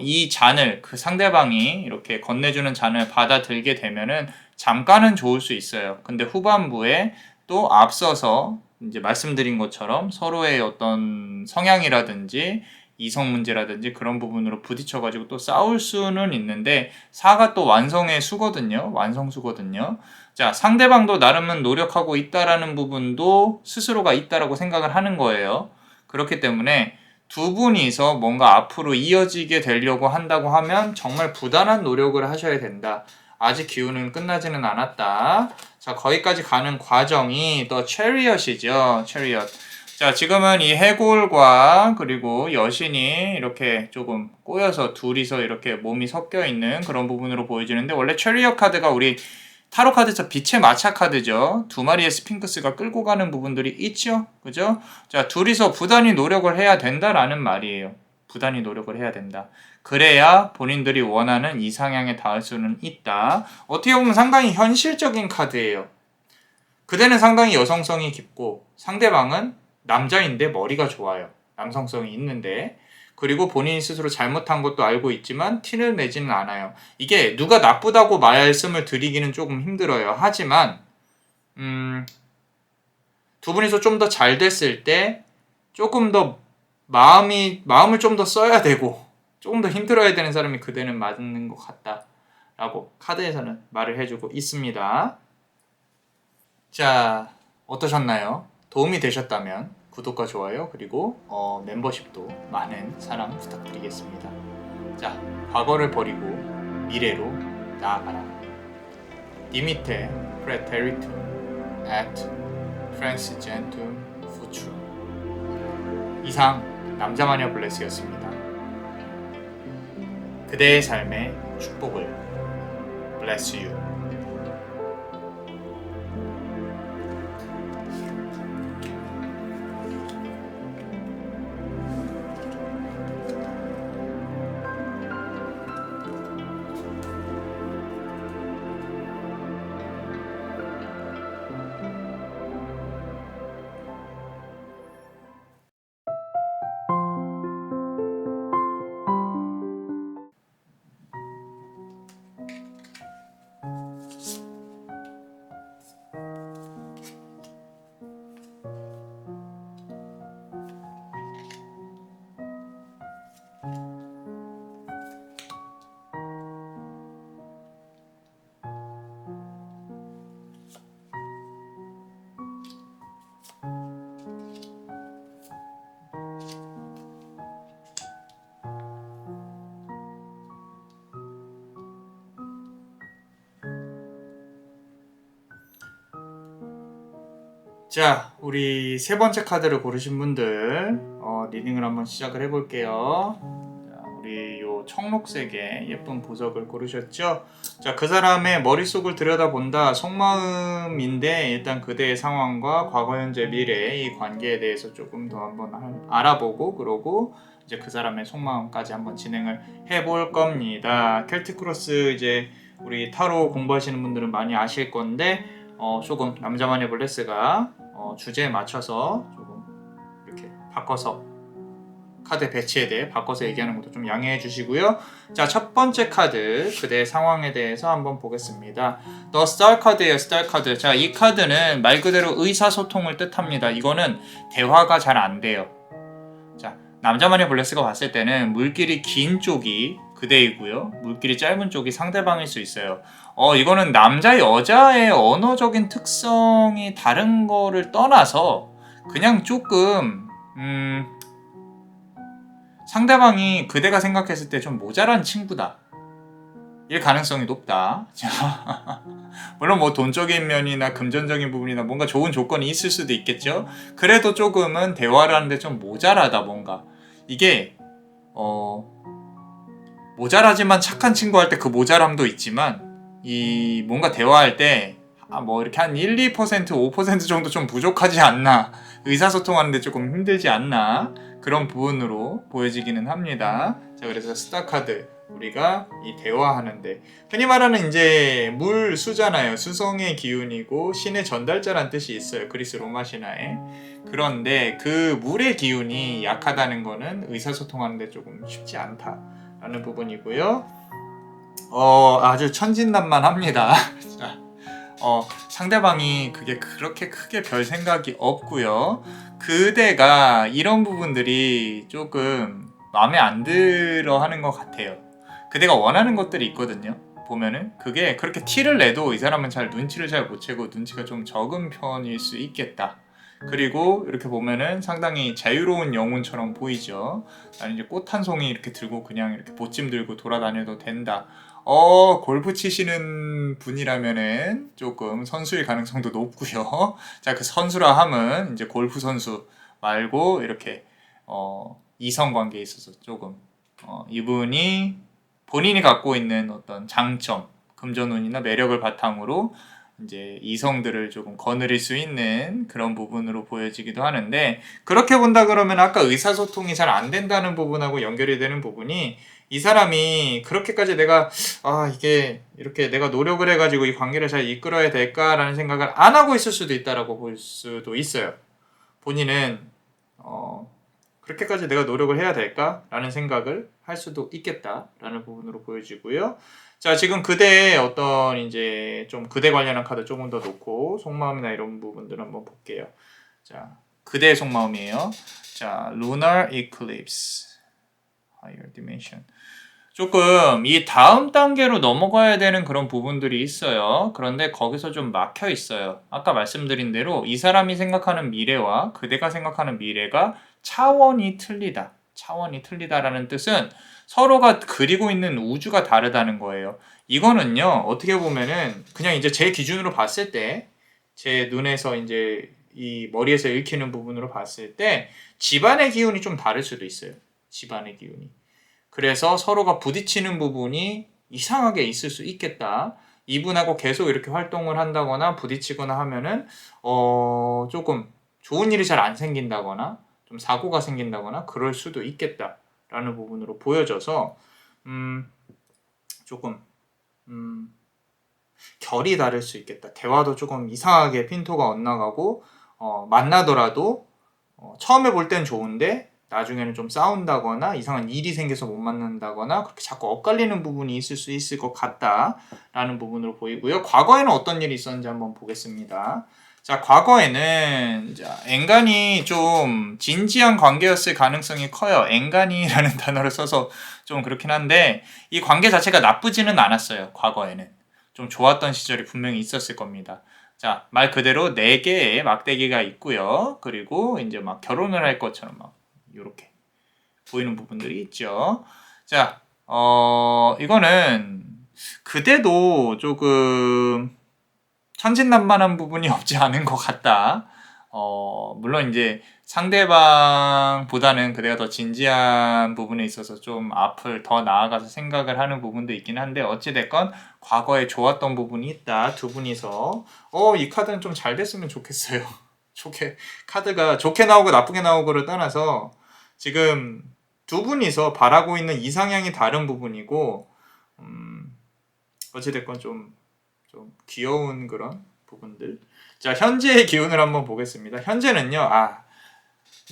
이 잔을 그 상대방이 이렇게 건네주는 잔을 받아들게 되면은 잠깐은 좋을 수 있어요. 근데 후반부에 또 앞서서 이제 말씀드린 것처럼 서로의 어떤 성향이라든지 이성 문제라든지 그런 부분으로 부딪혀가지고 또 싸울 수는 있는데 사가 또 완성의 수거든요. 완성수거든요. 자, 상대방도 나름은 노력하고 있다라는 부분도 스스로가 있다라고 생각을 하는 거예요. 그렇기 때문에 두 분이서 뭔가 앞으로 이어지게 되려고 한다고 하면 정말 부단한 노력을 하셔야 된다. 아직 기운은 끝나지는 않았다. 자, 거기까지 가는 과정이 더 체리엇이죠. 체리엇. 자, 지금은 이 해골과 그리고 여신이 이렇게 조금 꼬여서 둘이서 이렇게 몸이 섞여 있는 그런 부분으로 보여지는데, 원래 체리엇 카드가 우리 타로 카드에서 빛의 마차 카드죠. 두 마리의 스핑크스가 끌고 가는 부분들이 있죠. 그죠? 자, 둘이서 부단히 노력을 해야 된다라는 말이에요. 부단히 노력을 해야 된다. 그래야 본인들이 원하는 이상향에 닿을 수는 있다. 어떻게 보면 상당히 현실적인 카드예요. 그대는 상당히 여성성이 깊고 상대방은 남자인데 머리가 좋아요. 남성성이 있는데, 그리고 본인이 스스로 잘못한 것도 알고 있지만 티를 내지는 않아요. 이게 누가 나쁘다고 말씀을 드리기는 조금 힘들어요. 하지만 두 분이서 좀 더 잘 됐을 때 조금 더 마음을 좀 더 써야 되고 조금 더 힘들어야 되는 사람이 그대는 맞는 것 같다 라고 카드에서는 말을 해주고 있습니다. 자, 어떠셨나요? 도움이 되셨다면 구독과 좋아요, 그리고 멤버십도 많은 사랑 부탁드리겠습니다. 자, 과거를 버리고 미래로 나아가라. 디미테 프레테리툼 at transigentum futuro. 이상 남자마녀 블레스였습니다. 그대의 삶의 축복을 bless you. 자, 우리 세 번째 카드를 고르신 분들 리딩을 한번 시작을 해볼게요. 자, 우리 요 청록색의 예쁜 보석을 고르셨죠? 자, 그 사람의 머릿속을 들여다본다. 속마음인데 일단 그대의 상황과 과거, 현재, 미래 이 관계에 대해서 조금 더 한번 알아보고, 그러고 이제 그 사람의 속마음까지 한번 진행을 해볼 겁니다. 켈틱 크로스 이제 우리 타로 공부하시는 분들은 많이 아실 건데 조금 남자마녀 블레스가 주제에 맞춰서 조금 이렇게 바꿔서 카드 배치에 대해 바꿔서 얘기하는 것도 좀 양해해 주시고요. 자, 첫 번째 카드 그대의 상황에 대해서 한번 보겠습니다. The Star 카드예요. Star 카드. 자, 이 카드는 말 그대로 의사소통을 뜻합니다. 이거는 대화가 잘 안 돼요. 자, 남자마녀 블레스가 봤을 때는 물길이 긴 쪽이 그대이고요. 물길이 짧은 쪽이 상대방일 수 있어요. 이거는 남자 여자의 언어적인 특성이 다른 거를 떠나서 그냥 조금 상대방이 그대가 생각했을 때 좀 모자란 친구다. 일 가능성이 높다. 물론 뭐 돈적인 면이나 금전적인 부분이나 뭔가 좋은 조건이 있을 수도 있겠죠. 그래도 조금은 대화를 하는데 좀 모자라다. 뭔가 이게 모자라지만 착한 친구 할 때 그 모자람도 있지만 이 뭔가 대화할 때 뭐 이렇게 한 1, 2%, 5% 정도 좀 부족하지 않나, 의사소통하는데 조금 힘들지 않나, 그런 부분으로 보여지기는 합니다. 자, 그래서 스타 카드 우리가 이 대화하는데 흔히 말하는 이제 물수잖아요. 수성의 기운이고 신의 전달자란 뜻이 있어요. 그리스 로마 신화에. 그런데 그 물의 기운이 약하다는 거는 의사소통하는데 조금 쉽지 않다라는 부분이고요. 아주 천진난만합니다. 상대방이 그게 그렇게 크게 별 생각이 없고요. 그대가 이런 부분들이 조금 마음에 안 들어 하는 것 같아요. 그대가 원하는 것들이 있거든요. 보면은 그게 그렇게 티를 내도 이 사람은 잘 눈치를 잘 못 채고 눈치가 좀 적은 편일 수 있겠다. 그리고 이렇게 보면은 상당히 자유로운 영혼처럼 보이죠. 나는 이제 꽃 한 송이 이렇게 들고 그냥 이렇게 보찜 들고 돌아다녀도 된다. 골프 치시는 분이라면은 조금 선수일 가능성도 높고요. 자, 그 선수라 함은 이제 골프 선수, 말고 이렇게 이성 관계에 있어서 조금 이분이 본인이 갖고 있는 어떤 장점, 금전운이나 매력을 바탕으로 이제 이성들을 조금 거느릴 수 있는 그런 부분으로 보여지기도 하는데, 그렇게 본다 그러면 아까 의사소통이 잘 안 된다는 부분하고 연결이 되는 부분이, 이 사람이 그렇게까지 내가 이게 이렇게 내가 노력을 해가지고 이 관계를 잘 이끌어야 될까라는 생각을 안 하고 있을 수도 있다라고 볼 수도 있어요. 본인은 그렇게까지 내가 노력을 해야 될까라는 생각을 할 수도 있겠다라는 부분으로 보여지고요. 자, 지금 그대의 어떤 이제 좀 그대 관련한 카드 조금 더 놓고 속마음이나 이런 부분들 한번 볼게요. 자, 그대의 속마음이에요. 자, Lunar Eclipse, Higher Dimension. 조금 이 다음 단계로 넘어가야 되는 그런 부분들이 있어요. 그런데 거기서 좀 막혀 있어요. 아까 말씀드린 대로 이 사람이 생각하는 미래와 그대가 생각하는 미래가 차원이 틀리다. 차원이 틀리다라는 뜻은 서로가 그리고 있는 우주가 다르다는 거예요. 이거는요, 어떻게 보면은 그냥 이제 제 기준으로 봤을 때, 제 눈에서 이제 이 머리에서 읽히는 부분으로 봤을 때 집안의 기운이 좀 다를 수도 있어요. 집안의 기운이. 그래서 서로가 부딪히는 부분이 이상하게 있을 수 있겠다. 이분하고 계속 이렇게 활동을 한다거나 부딪히거나 하면은 조금 좋은 일이 잘 안 생긴다거나 좀 사고가 생긴다거나 그럴 수도 있겠다라는 부분으로 보여져서 조금 결이 다를 수 있겠다. 대화도 조금 이상하게 핀토가 엇나가고 만나더라도 처음에 볼 땐 좋은데 나중에는 좀 싸운다거나 이상한 일이 생겨서 못 만난다거나 그렇게 자꾸 엇갈리는 부분이 있을 수 있을 것 같다라는 부분으로 보이고요. 과거에는 어떤 일이 있었는지 한번 보겠습니다. 자, 과거에는 엔간히 좀 진지한 관계였을 가능성이 커요. 엔간히라는 단어를 써서 좀 그렇긴 한데 이 관계 자체가 나쁘지는 않았어요. 과거에는 좀 좋았던 시절이 분명히 있었을 겁니다. 자, 말 그대로 4개의 막대기가 있고요. 그리고 이제 막 결혼을 할 것처럼 막 이렇게 보이는 부분들이 있죠. 자, 이거는 그대도 조금 천진난만한 부분이 없지 않은 것 같다. 물론 이제 상대방보다는 그대가 더 진지한 부분에 있어서 좀 앞을 더 나아가서 생각을 하는 부분도 있긴 한데, 어찌됐건 과거에 좋았던 부분이 있다. 두 분이서 이 카드는 좀 잘 됐으면 좋겠어요. 카드가 좋게 나오고 나쁘게 나오고를 떠나서 지금 두 분이서 바라고 있는 이상향이 다른 부분이고, 어찌됐건 좀 귀여운 그런 부분들. 자, 현재의 기운을 한번 보겠습니다. 현재는요,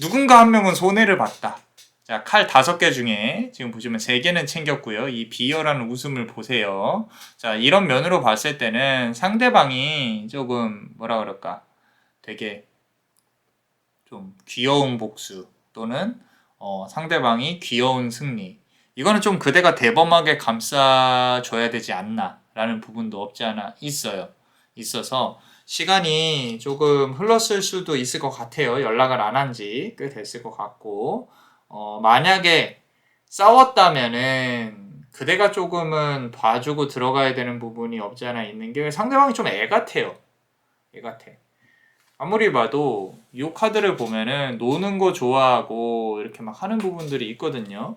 누군가 한 명은 손해를 봤다. 자, 칼 5개 중에 지금 보시면 3개는 챙겼고요. 이 비열한 웃음을 보세요. 자, 이런 면으로 봤을 때는 상대방이 조금 뭐라 그럴까, 되게 좀 귀여운 복수 또는 상대방이 귀여운 승리, 이거는 좀 그대가 대범하게 감싸줘야 되지 않나 라는 부분도 없지 않아 있어서 시간이 조금 흘렀을 수도 있을 것 같아요. 연락을 안 한 지 꽤 됐을 것 같고, 만약에 싸웠다면은 그대가 조금은 봐주고 들어가야 되는 부분이 없지 않아 있는 게, 상대방이 좀 애 같아요. 애 같아. 아무리 봐도 이 카드를 보면은 노는 거 좋아하고 이렇게 막 하는 부분들이 있거든요.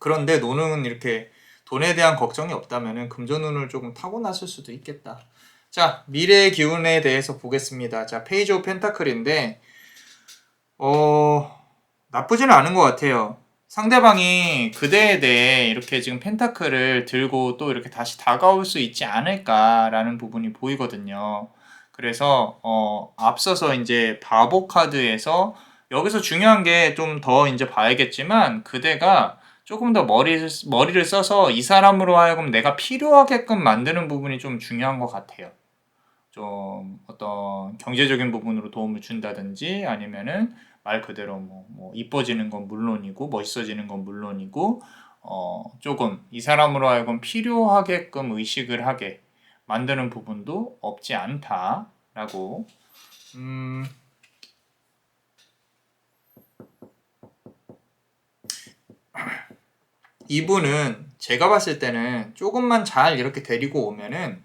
그런데 노는 이렇게 돈에 대한 걱정이 없다면은 금전운을 조금 타고났을 수도 있겠다. 자, 미래의 기운에 대해서 보겠습니다. 자, 페이지 오브 펜타클인데 나쁘지는 않은 것 같아요. 상대방이 그대에 대해 이렇게 지금 펜타클을 들고 또 이렇게 다시 다가올 수 있지 않을까라는 부분이 보이거든요. 그래서 앞서서 이제 바보 카드에서 여기서 중요한 게 좀 더 이제 봐야겠지만, 그대가 조금 더 머리를 써서 이 사람으로 하여금 내가 필요하게끔 만드는 부분이 좀 중요한 것 같아요. 좀 어떤 경제적인 부분으로 도움을 준다든지, 아니면은 말 그대로 뭐 이뻐지는 건 물론이고 멋있어지는 건 물론이고, 조금 이 사람으로 하여금 필요하게끔 의식을 하게 만드는 부분도 없지 않다라고. 이분은 제가 봤을 때는 조금만 잘 이렇게 데리고 오면은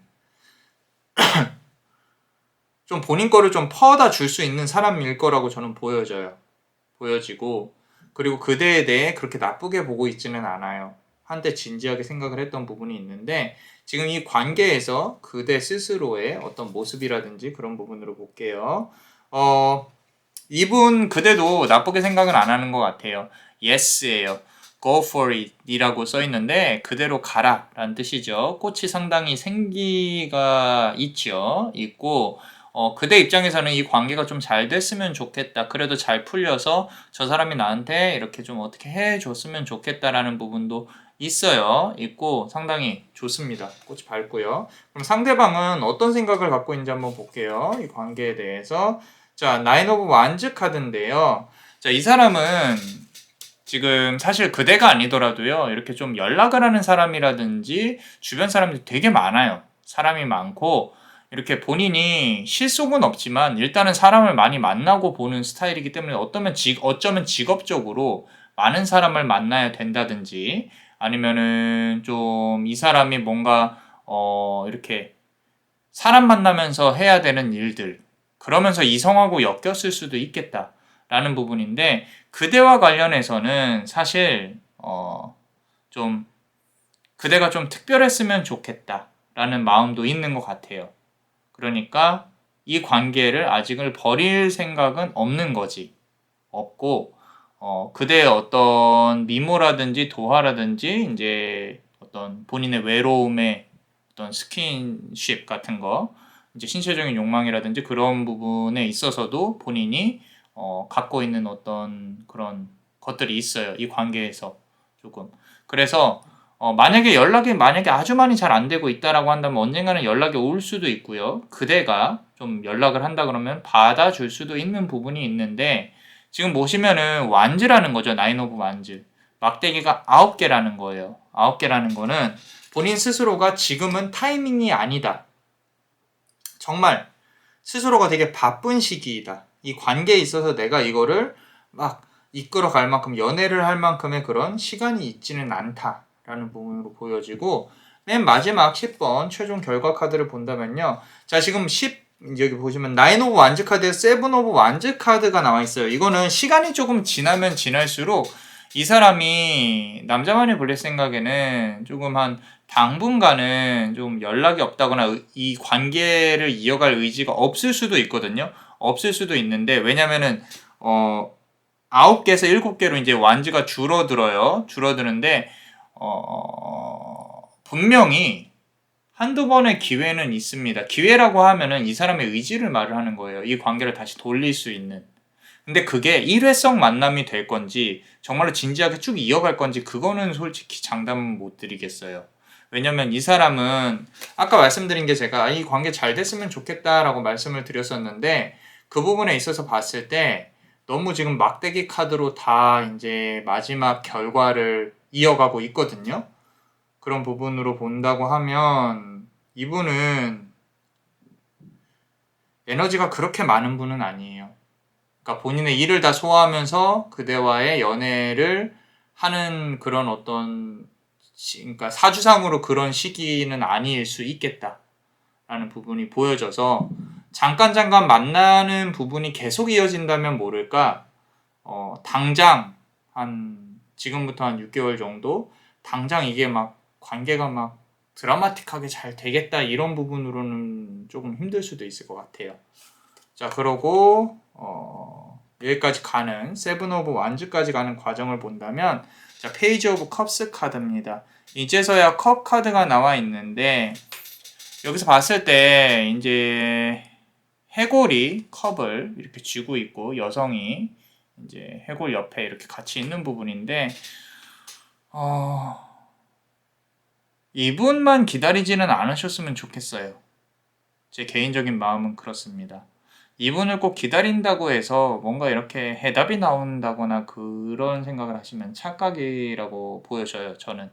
좀 본인 거를 좀 퍼다 줄 수 있는 사람일 거라고 저는 보여지고, 그리고 그대에 대해 그렇게 나쁘게 보고 있지는 않아요. 한때 진지하게 생각을 했던 부분이 있는데, 지금 이 관계에서 그대 스스로의 어떤 모습이라든지 그런 부분으로 볼게요. 이분 그대도 나쁘게 생각은 안 하는 것 같아요. yes예요. go for it 이라고 써 있는데 그대로 가라 라는 뜻이죠. 꽃이 상당히 생기가 있고 그대 입장에서는 이 관계가 좀 잘 됐으면 좋겠다. 그래도 잘 풀려서 저 사람이 나한테 이렇게 좀 어떻게 해줬으면 좋겠다라는 부분도 있고 상당히 좋습니다. 꽃이 밝고요. 그럼 상대방은 어떤 생각을 갖고 있는지 한번 볼게요. 이 관계에 대해서. 자, 나인 오브 완즈 카드인데요. 자, 이 사람은 지금 사실 그대가 아니더라도요. 이렇게 좀 연락을 하는 사람이라든지 주변 사람들이 되게 많아요. 사람이 많고 이렇게 본인이 실속은 없지만 일단은 사람을 많이 만나고 보는 스타일이기 때문에 어쩌면 직업적으로 많은 사람을 만나야 된다든지 아니면은 좀 이 사람이 뭔가 이렇게 사람 만나면서 해야 되는 일들 그러면서 이성하고 엮였을 수도 있겠다라는 부분인데 그대와 관련해서는 사실 좀 그대가 좀 특별했으면 좋겠다라는 마음도 있는 것 같아요. 그러니까 이 관계를 아직은 버릴 생각은 없는 거지. 없고 그대의 어떤 미모라든지 도화라든지 이제 어떤 본인의 외로움의 어떤 스킨십 같은 거 이제 신체적인 욕망이라든지 그런 부분에 있어서도 본인이 갖고 있는 어떤 그런 것들이 있어요. 이 관계에서 조금. 그래서 만약에 아주 많이 잘 안 되고 있다라고 한다면 언젠가는 연락이 올 수도 있고요. 그대가 좀 연락을 한다 그러면 받아줄 수도 있는 부분이 있는데 지금 보시면은 완즈라는 거죠. 나인 오브 완즈. 막대기가 9개라는 거예요. 9개라는 거는 본인 스스로가 지금은 타이밍이 아니다. 정말 스스로가 되게 바쁜 시기이다. 이 관계에 있어서 내가 이거를 막 이끌어갈 만큼 연애를 할 만큼의 그런 시간이 있지는 않다라는 부분으로 보여지고 맨 마지막 10번 최종 결과 카드를 본다면요. 자 지금 여기 보시면 9 오브 완즈 카드에 7 오브 완즈 카드가 나와 있어요. 이거는 시간이 조금 지나면 지날수록 이 사람이 남자만이 볼릴 생각에는 조금 한 당분간은 좀 연락이 없다거나 이 관계를 이어갈 의지가 없을 수도 있거든요. 없을 수도 있는데 왜냐면은 9개에서 7개로 이제 완즈가 줄어드는데 분명히 한두 번의 기회는 있습니다. 기회라고 하면은 이 사람의 의지를 말을 하는 거예요. 이 관계를 다시 돌릴 수 있는. 근데 그게 일회성 만남이 될 건지 정말로 진지하게 쭉 이어갈 건지 그거는 솔직히 장담은 못 드리겠어요. 왜냐면 이 사람은 아까 말씀드린 게 제가 이 관계 잘 됐으면 좋겠다라고 말씀을 드렸었는데 그 부분에 있어서 봤을 때 너무 지금 막대기 카드로 다 이제 마지막 결과를 이어가고 있거든요. 그런 부분으로 본다고 하면 이분은 에너지가 그렇게 많은 분은 아니에요. 그러니까 본인의 일을 다 소화하면서 그대와의 연애를 하는 그런 그러니까 사주상으로 그런 시기는 아닐 수 있겠다라는 부분이 보여져서 잠깐 만나는 부분이 계속 이어진다면 모를까 당장 지금부터 한 6개월 정도 당장 이게 막 관계가 막 드라마틱하게 잘 되겠다 이런 부분으로는 조금 힘들 수도 있을 것 같아요. 자 그러고 여기까지 가는 세븐 오브 완즈까지 가는 과정을 본다면 자 페이지 오브 컵스 카드입니다. 이제서야 컵 카드가 나와 있는데 여기서 봤을 때 이제 해골이 컵을 이렇게 쥐고 있고 여성이 이제 해골 옆에 이렇게 같이 있는 부분인데 이분만 기다리지는 않으셨으면 좋겠어요. 제 개인적인 마음은 그렇습니다. 이분을 꼭 기다린다고 해서 뭔가 이렇게 해답이 나온다거나 그런 생각을 하시면 착각이라고 보여져요. 저는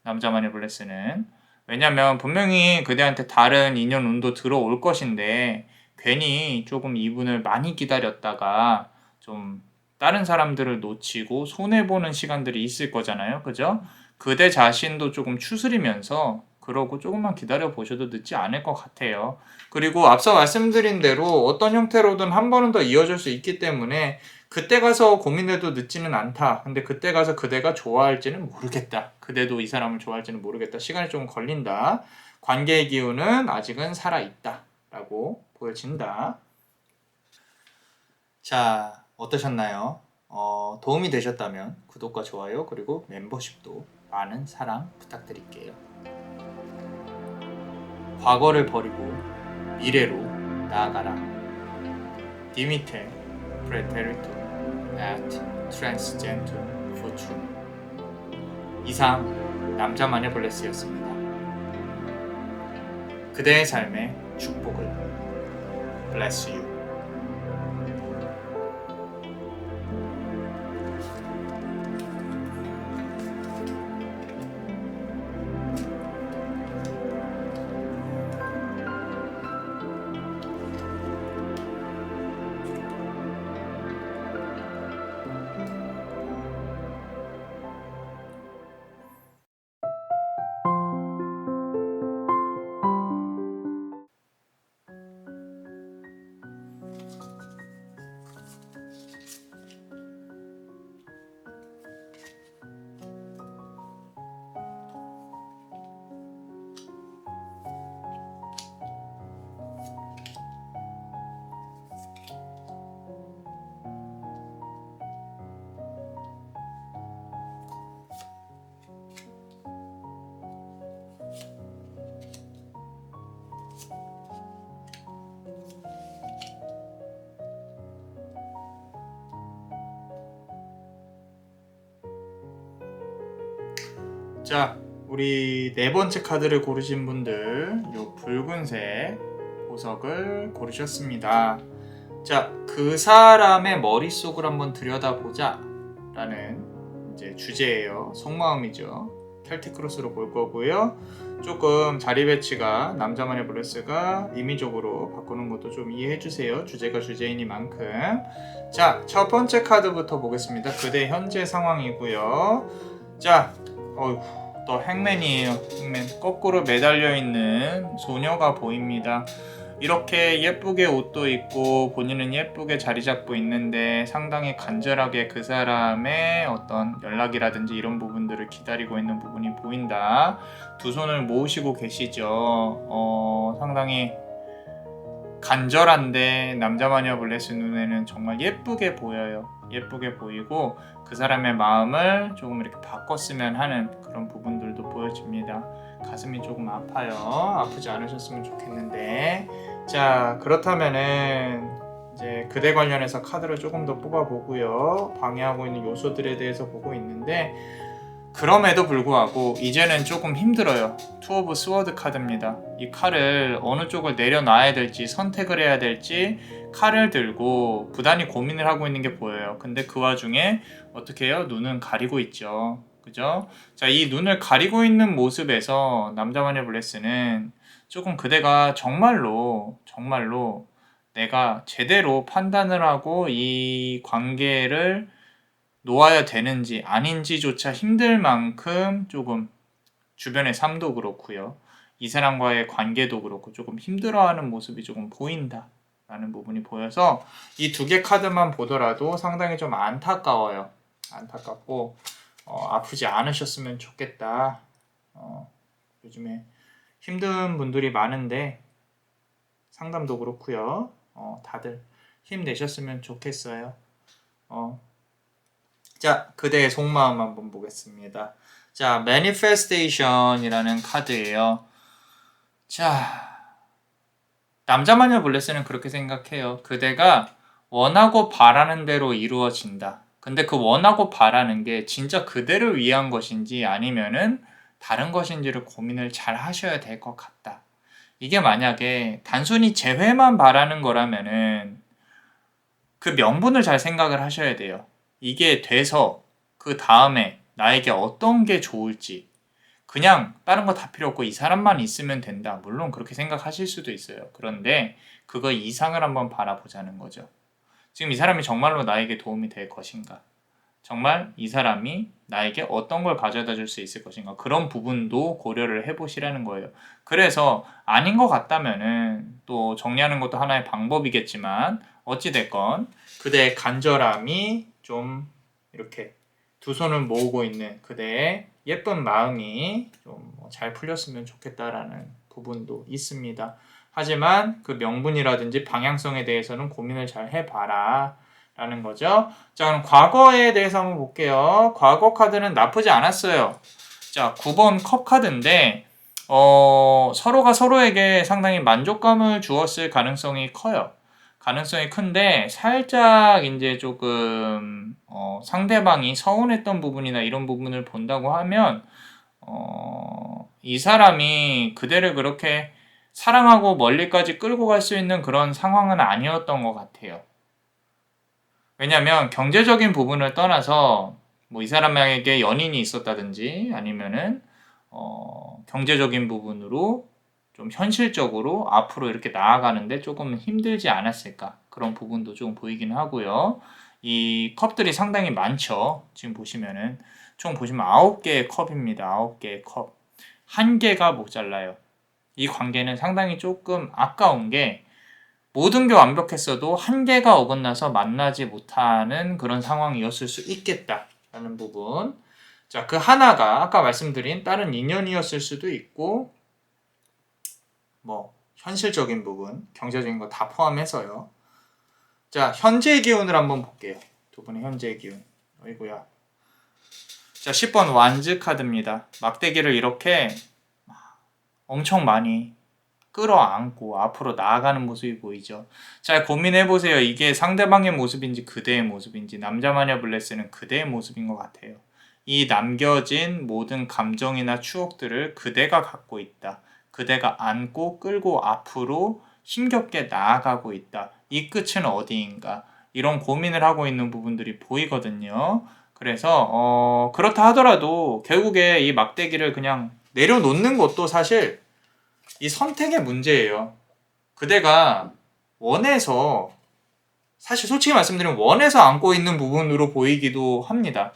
남자만의 블레스는. 왜냐면 분명히 그대한테 다른 인연 운도 들어올 것인데 괜히 조금 이분을 많이 기다렸다가 좀 다른 사람들을 놓치고 손해보는 시간들이 있을 거잖아요. 그죠? 그대 자신도 조금 추스리면서 그러고 조금만 기다려 보셔도 늦지 않을 것 같아요. 그리고 앞서 말씀드린 대로 어떤 형태로든 한 번은 더 이어질 수 있기 때문에 그때 가서 고민해도 늦지는 않다. 근데 그때 가서 그대가 좋아할지는 모르겠다. 그대도 이 사람을 좋아할지는 모르겠다. 시간이 좀 걸린다. 관계의 기운은 아직은 살아있다. 라고 보여진다. 자, 어떠셨나요? 도움이 되셨다면 구독과 좋아요 그리고 멤버십도 많은 사랑 부탁드릴게요. 과거를 버리고 미래로 나아가라. 디미테 프레테리토 at transcendental future. 이상 남자마녀 블레스였습니다. 그대의 삶의 축복을 bless you. 자, 우리 네 번째 카드를 고르신 분들 요 붉은색 보석을 고르셨습니다. 자, 그 사람의 머릿속을 한번 들여다보자 라는 이제 주제예요. 속마음이죠. 켈틱 크로스로 볼 거고요. 조금 자리 배치가 남자만의 블레스가 임의적으로 바꾸는 것도 좀 이해해 주세요. 주제가 주제이니만큼. 자, 첫 번째 카드부터 보겠습니다. 그대 현재 상황이고요. 자, 또 행맨이에요. 행맨. 거꾸로 매달려 있는 소녀가 보입니다. 이렇게 예쁘게 옷도 입고 본인은 예쁘게 자리 잡고 있는데 상당히 간절하게 그 사람의 어떤 연락이라든지 이런 부분들을 기다리고 있는 부분이 보인다. 두 손을 모으시고 계시죠. 상당히 간절한데 남자마녀 블레스 눈에는 정말 예쁘게 보여요. 예쁘게 보이고 그 사람의 마음을 조금 이렇게 바꿨으면 하는 그런 부분들도 보여집니다. 가슴이 조금 아파요. 아프지 않으셨으면 좋겠는데. 자, 그렇다면은 이제 그대 관련해서 카드를 조금 더 뽑아보고요. 방해하고 있는 요소들에 대해서 보고 있는데 그럼에도 불구하고 이제는 조금 힘들어요. 투 오브 스워드 카드입니다. 이 칼을 어느 쪽을 내려놔야 될지 선택을 해야 될지 칼을 들고 부단히 고민을 하고 있는 게 보여요. 근데 그 와중에 어떻게 해요? 눈은 가리고 있죠. 그죠? 자, 이 눈을 가리고 있는 모습에서 남자마녀 블레스는 조금 그대가 정말로 내가 제대로 판단을 하고 이 관계를 놓아야 되는지 아닌지조차 힘들 만큼 조금 주변의 삶도 그렇고요. 이 사람과의 관계도 그렇고 조금 힘들어하는 모습이 조금 보인다 라는 부분이 보여서 이 두 개 카드만 보더라도 상당히 좀 안타까워요. 안타깝고 아프지 않으셨으면 좋겠다. 요즘에 힘든 분들이 많은데 상담도 그렇고요. 다들 힘내셨으면 좋겠어요. 자, 그대의 속마음 한번 보겠습니다. 자, Manifestation이라는 카드예요. 자, 남자마녀 블레스는 그렇게 생각해요. 그대가 원하고 바라는 대로 이루어진다. 근데 그 원하고 바라는 게 진짜 그대를 위한 것인지 아니면은 다른 것인지를 고민을 잘 하셔야 될 것 같다. 이게 만약에 단순히 재회만 바라는 거라면은 그 명분을 잘 생각을 하셔야 돼요. 이게 돼서 그 다음에 나에게 어떤 게 좋을지 그냥 다른 거 다 필요 없고 이 사람만 있으면 된다. 물론 그렇게 생각하실 수도 있어요. 그런데 그거 이상을 한번 바라보자는 거죠. 지금 이 사람이 정말로 나에게 도움이 될 것인가? 정말 이 사람이 나에게 어떤 걸 가져다 줄 수 있을 것인가. 그런 부분도 고려를 해보시라는 거예요. 그래서 아닌 것 같다면은 또 정리하는 것도 하나의 방법이겠지만 어찌됐건 그대의 간절함이 좀 이렇게 두 손을 모으고 있는 그대의 예쁜 마음이 좀 잘 풀렸으면 좋겠다라는 부분도 있습니다. 하지만 그 명분이라든지 방향성에 대해서는 고민을 잘 해봐라 라는 거죠. 자, 그럼 과거에 대해서 한번 볼게요. 과거 카드는 나쁘지 않았어요. 자, 9번 컵 카드인데 서로가 서로에게 상당히 만족감을 주었을 가능성이 커요. 가능성이 큰데 살짝 이제 조금 상대방이 서운했던 부분이나 이런 부분을 본다고 하면 이 사람이 그대를 그렇게 사랑하고 멀리까지 끌고 갈 수 있는 그런 상황은 아니었던 것 같아요. 왜냐면 경제적인 부분을 떠나서 뭐 이 사람에게 연인이 있었다든지 아니면은 경제적인 부분으로 좀 현실적으로 앞으로 이렇게 나아가는데 조금 힘들지 않았을까 그런 부분도 좀 보이긴 하고요. 이 컵들이 상당히 많죠. 지금 보시면은 총 보시면 9개의 컵입니다. 9개의 컵. 한 개가 모자라요. 이 관계는 상당히 조금 아까운 게 모든 게 완벽했어도 한계가 어긋나서 만나지 못하는 그런 상황이었을 수 있겠다라는 부분. 자, 그 하나가 아까 말씀드린 다른 인연이었을 수도 있고 뭐 현실적인 부분, 경제적인 거 다 포함해서요. 자, 현재의 기운을 한번 볼게요. 두 분의 현재의 기운. 어이구야. 자, 10번 완즈 카드입니다. 막대기를 이렇게 엄청 많이 끌어안고 앞으로 나아가는 모습이 보이죠. 잘 고민해보세요. 이게 상대방의 모습인지 그대의 모습인지. 남자마녀 블레스는 그대의 모습인 것 같아요. 이 남겨진 모든 감정이나 추억들을 그대가 갖고 있다. 그대가 안고 끌고 앞으로 힘겹게 나아가고 있다. 이 끝은 어디인가? 이런 고민을 하고 있는 부분들이 보이거든요. 그래서 그렇다 하더라도 결국에 이 막대기를 그냥 내려놓는 것도 사실 이 선택의 문제예요. 그대가 원해서 사실 솔직히 말씀드리면 원해서 안고 있는 부분으로 보이기도 합니다.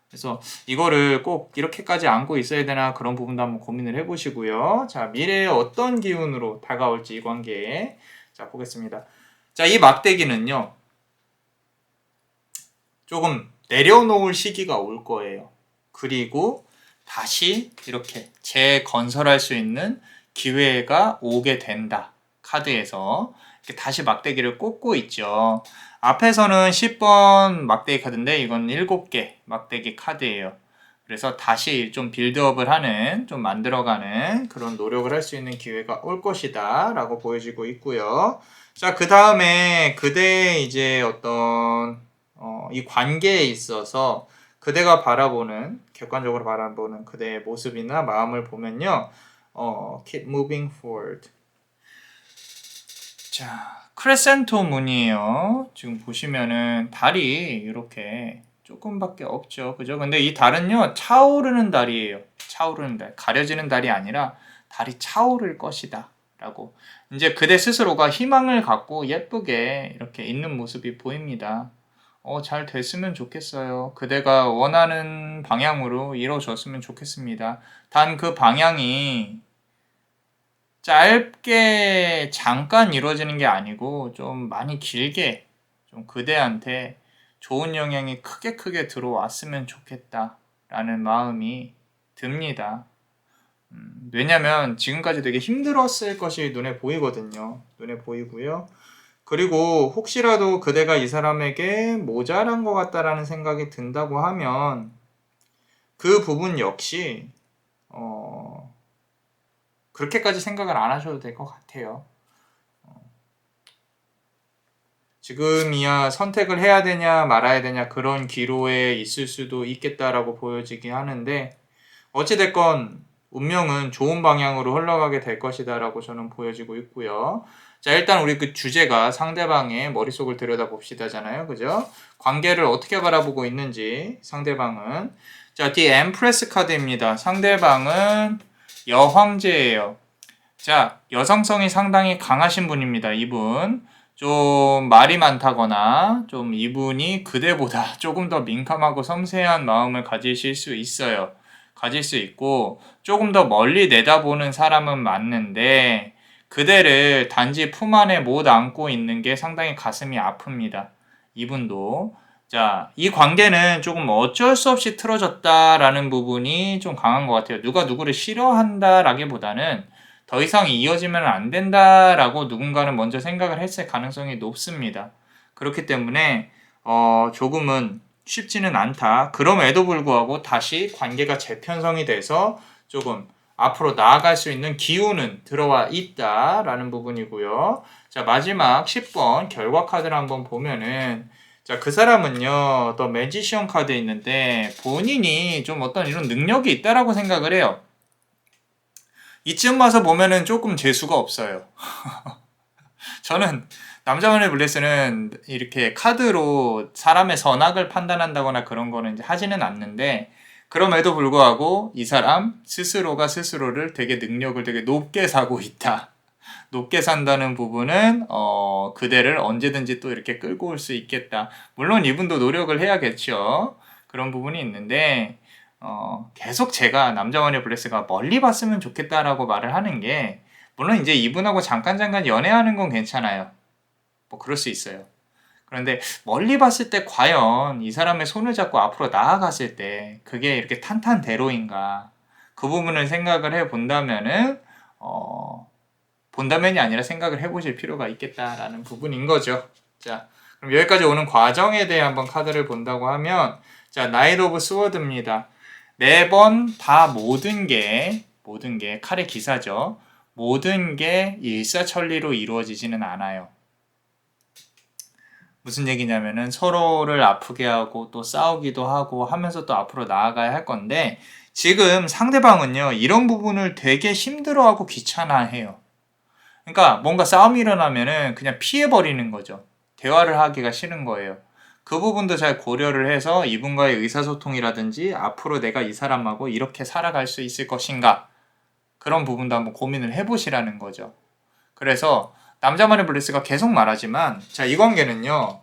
그래서 이거를 꼭 이렇게까지 안고 있어야 되나 그런 부분도 한번 고민을 해보시고요. 자, 미래에 어떤 기운으로 다가올지 이 관계에 자 보겠습니다. 자, 이 막대기는요. 조금 내려놓을 시기가 올 거예요. 그리고 다시 이렇게 재건설할 수 있는 기회가 오게 된다. 카드에서 이렇게 다시 막대기를 꽂고 있죠. 앞에서는 10번 막대기 카드인데 이건 7개 막대기 카드예요. 그래서 다시 좀 빌드업을 하는, 좀 만들어가는 그런 노력을 할 수 있는 기회가 올 것이다 라고 보여지고 있고요. 자, 그 다음에 그대의 이제 어떤 이 관계에 있어서 그대가 바라보는, 객관적으로 바라보는 그대의 모습이나 마음을 보면요. keep moving forward. 자, 크레센토 문이에요. 지금 보시면은 달이 이렇게 조금밖에 없죠. 그죠? 근데 이 달은요, 차오르는 달이에요. 차오르는 달. 가려지는 달이 아니라 달이 차오를 것이다. 라고. 이제 그대 스스로가 희망을 갖고 예쁘게 이렇게 있는 모습이 보입니다. 잘 됐으면 좋겠어요. 그대가 원하는 방향으로 이루어졌으면 좋겠습니다. 단 그 방향이 짧게 잠깐 이루어지는 게 아니고 좀 많이 길게 좀 그대한테 좋은 영향이 크게 들어왔으면 좋겠다라는 마음이 듭니다. 왜냐면 지금까지 되게 힘들었을 것이 눈에 보이거든요. 눈에 보이고요. 그리고 혹시라도 그대가 이 사람에게 모자란 것 같다라는 생각이 든다고 하면 그 부분 역시 그렇게까지 생각을 안 하셔도 될 것 같아요. 지금이야 선택을 해야 되냐 말아야 되냐 그런 기로에 있을 수도 있겠다라고 보여지긴 하는데 어찌됐건 운명은 좋은 방향으로 흘러가게 될 것이다 라고 저는 보여지고 있고요. 자, 일단 우리 그 주제가 상대방의 머릿속을 들여다봅시다잖아요. 그죠? 관계를 어떻게 바라보고 있는지 상대방은. 자, The Empress 카드입니다. 상대방은 여황제예요. 자, 여성성이 상당히 강하신 분입니다. 이분. 좀 말이 많다거나 좀 이분이 그대보다 조금 더 민감하고 섬세한 마음을 가지실 수 있어요. 가질 수 있고 조금 더 멀리 내다보는 사람은 맞는데 그대를 단지 품 안에 못 안고 있는 게 상당히 가슴이 아픕니다. 이분도. 자, 이 관계는 조금 어쩔 수 없이 틀어졌다라는 부분이 좀 강한 것 같아요. 누가 누구를 싫어한다라기보다는 더 이상 이어지면 안 된다라고 누군가는 먼저 생각을 했을 가능성이 높습니다. 그렇기 때문에 조금은 쉽지는 않다. 그럼에도 불구하고 다시 관계가 재편성이 돼서 조금 앞으로 나아갈 수 있는 기운은 들어와 있다라는 부분이고요. 자, 마지막 10번 결과 카드를 한번 보면은 자, 그 사람은요, 더 매지션 카드에 있는데 본인이 좀 어떤 이런 능력이 있다라고 생각을 해요. 이쯤 와서 보면은 조금 재수가 없어요. 저는 남자만의 블레스는 이렇게 카드로 사람의 선악을 판단한다거나 그런 거는 이제 하지는 않는데 그럼에도 불구하고 이 사람 스스로가 스스로를 되게 능력을 되게 높게 사고 있다. 높게 산다는 부분은 그대를 언제든지 또 이렇게 끌고 올 수 있겠다. 물론 이분도 노력을 해야겠죠. 그런 부분이 있는데 계속 제가 남자원의 블레스가 멀리 봤으면 좋겠다라고 말을 하는 게 물론 이제 이분하고 잠깐 연애하는 건 괜찮아요. 뭐 그럴 수 있어요. 그런데 멀리 봤을 때 과연 이 사람의 손을 잡고 앞으로 나아갔을 때 그게 이렇게 탄탄대로인가 그 부분을 생각을 해본다면은 본다면이 아니라 생각을 해보실 필요가 있겠다라는 부분인 거죠. 자, 그럼 여기까지 오는 과정에 대해 한번 카드를 본다고 하면 자, 나이트 오브 스워드입니다. 매번 다 모든 게 칼의 기사죠. 모든 게 일사천리로 이루어지지는 않아요. 무슨 얘기냐면은 서로를 아프게 하고 또 싸우기도 하고 하면서 또 앞으로 나아가야 할 건데 지금 상대방은요 이런 부분을 되게 힘들어하고 귀찮아해요. 그러니까 뭔가 싸움이 일어나면은 그냥 피해버리는 거죠. 대화를 하기가 싫은 거예요. 그 부분도 잘 고려를 해서 이분과의 의사소통이라든지 앞으로 내가 이 사람하고 이렇게 살아갈 수 있을 것인가 그런 부분도 한번 고민을 해보시라는 거죠. 그래서 남자만의 블레스가 계속 말하지만 자, 이 관계는요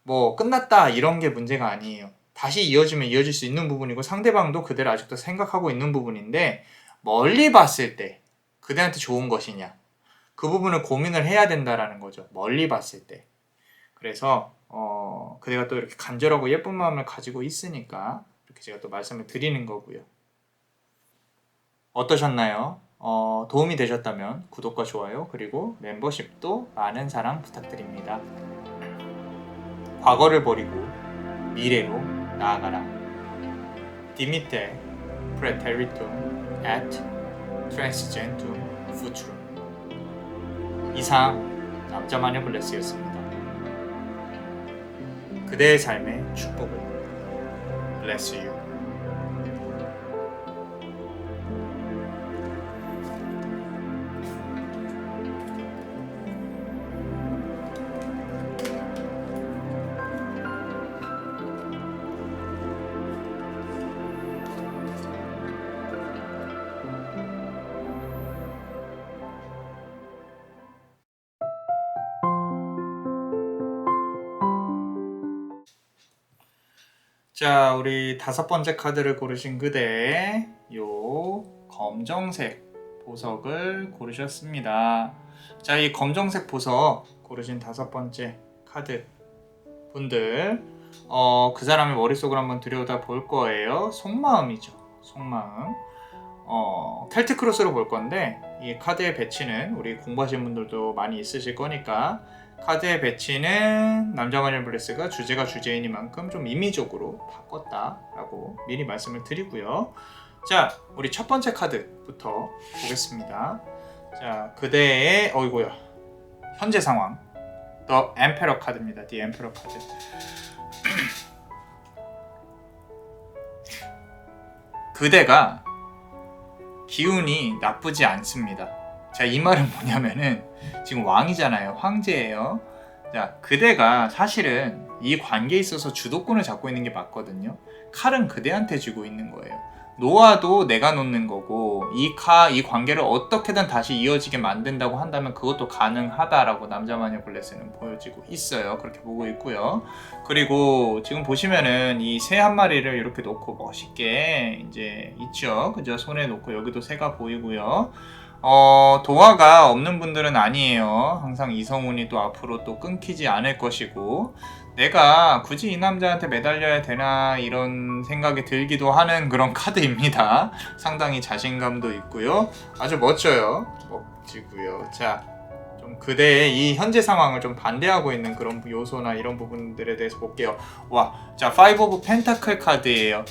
뭐 끝났다 이런 게 문제가 아니에요. 다시 이어지면 이어질 수 있는 부분이고 상대방도 그대를 아직도 생각하고 있는 부분인데 멀리 봤을 때 그대한테 좋은 것이냐 그 부분을 고민을 해야 된다라는 거죠. 멀리 봤을 때. 그래서 그대가 또 이렇게 간절하고 예쁜 마음을 가지고 있으니까 이렇게 제가 또 말씀을 드리는 거고요. 어떠셨나요? 도움이 되셨다면 구독과 좋아요 그리고 멤버십도 많은 사랑 부탁드립니다. 과거를 버리고 미래로 나아가라. 디미테 프레테리툼 et transigentum futurum. 이상 남자마녀 블레스였습니다. 그대의 삶의 축복을 Bless you. 자, 우리 5번째 카드를 고르신 그대 요 검정색 보석을 고르셨습니다. 자, 이 검정색 보석 고르신 5번째 카드 분들 그 사람의 머릿속을 한번 들여다 볼 거예요. 속마음이죠. 속마음. 켈트 크로스로 볼 건데 이 카드의 배치는 우리 공부하신 분들도 많이 있으실 거니까 카드의 배치는 남자마녀 블레스가 주제가 주제이니만큼 좀 임의적으로 바꿨다라고 미리 말씀을 드리고요. 자, 우리 첫 번째 카드부터 보겠습니다. 자, 그대의 어이구야 현재 상황 더 엠페러 카드입니다. 디 엠페러 카드. 그대가 기운이 나쁘지 않습니다. 자, 이 말은 뭐냐면은 지금 왕이잖아요. 황제예요. 자, 그대가 사실은 이 관계에 있어서 주도권을 잡고 있는 게 맞거든요. 칼은 그대한테 쥐고 있는 거예요. 놓아도 내가 놓는 거고 이 관계를 어떻게든 다시 이어지게 만든다고 한다면 그것도 가능하다라고 남자마녀 블레스는 보여지고 있어요. 그렇게 보고 있고요. 그리고 지금 보시면은 이 새 한 마리를 이렇게 놓고 멋있게 이제 있죠. 그죠? 손에 놓고 여기도 새가 보이고요. 도화가 없는 분들은 아니에요. 항상 이성운이 또 앞으로 또 끊기지 않을 것이고, 내가 굳이 이 남자한테 매달려야 되나 이런 생각이 들기도 하는 그런 카드입니다. 상당히 자신감도 있고요. 아주 멋져요. 멋지고요. 자, 좀 그대의 이 현재 상황을 좀 반대하고 있는 그런 요소나 이런 부분들에 대해서 볼게요. 와, 자, 5 오브 펜타클 카드예요.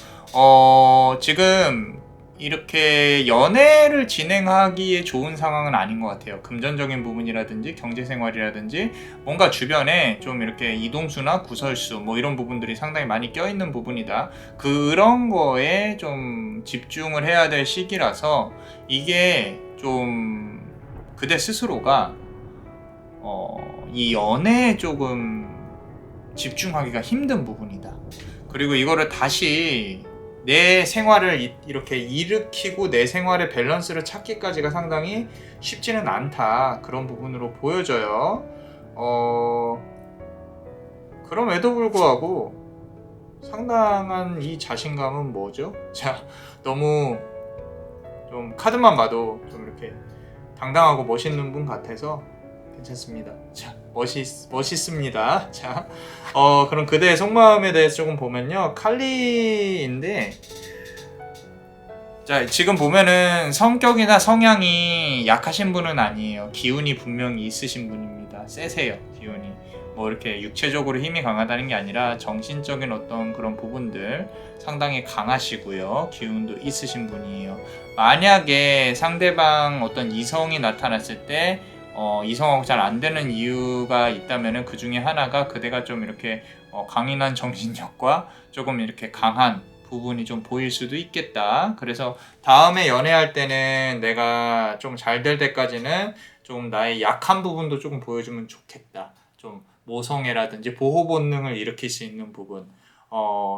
지금 이렇게 연애를 진행하기에 좋은 상황은 아닌 것 같아요. 금전적인 부분이라든지 경제생활이라든지 뭔가 주변에 좀 이렇게 이동수나 구설수 뭐 이런 부분들이 상당히 많이 껴있는 부분이다. 그런 거에 좀 집중을 해야 될 시기라서 이게 좀 그대 스스로가 이 연애에 조금 집중하기가 힘든 부분이다. 그리고 이거를 다시 내 생활을 이렇게 일으키고 내 생활의 밸런스를 찾기까지가 상당히 쉽지는 않다. 그런 부분으로 보여져요. 그럼에도 불구하고 상당한 이 자신감은 뭐죠? 자, 너무 좀 카드만 봐도 좀 이렇게 당당하고 멋있는 분 같아서 괜찮습니다. 자, 멋있습니다. 자, 그럼 그대의 속마음에 대해서 조금 보면요. 칼리인데, 자, 지금 보면은 성격이나 성향이 약하신 분은 아니에요. 기운이 분명히 있으신 분입니다. 세세요, 기운이. 뭐 이렇게 육체적으로 힘이 강하다는 게 아니라 정신적인 어떤 그런 부분들 상당히 강하시고요. 기운도 있으신 분이에요. 만약에 상대방 어떤 이성이 나타났을 때 이성하고 잘 안 되는 이유가 있다면은 그 중에 하나가 그대가 좀 이렇게 강인한 정신력과 조금 이렇게 강한 부분이 좀 보일 수도 있겠다. 그래서 다음에 연애할 때는 내가 좀 잘 될 때까지는 좀 나의 약한 부분도 조금 보여주면 좋겠다. 좀 모성애라든지 보호 본능을 일으킬 수 있는 부분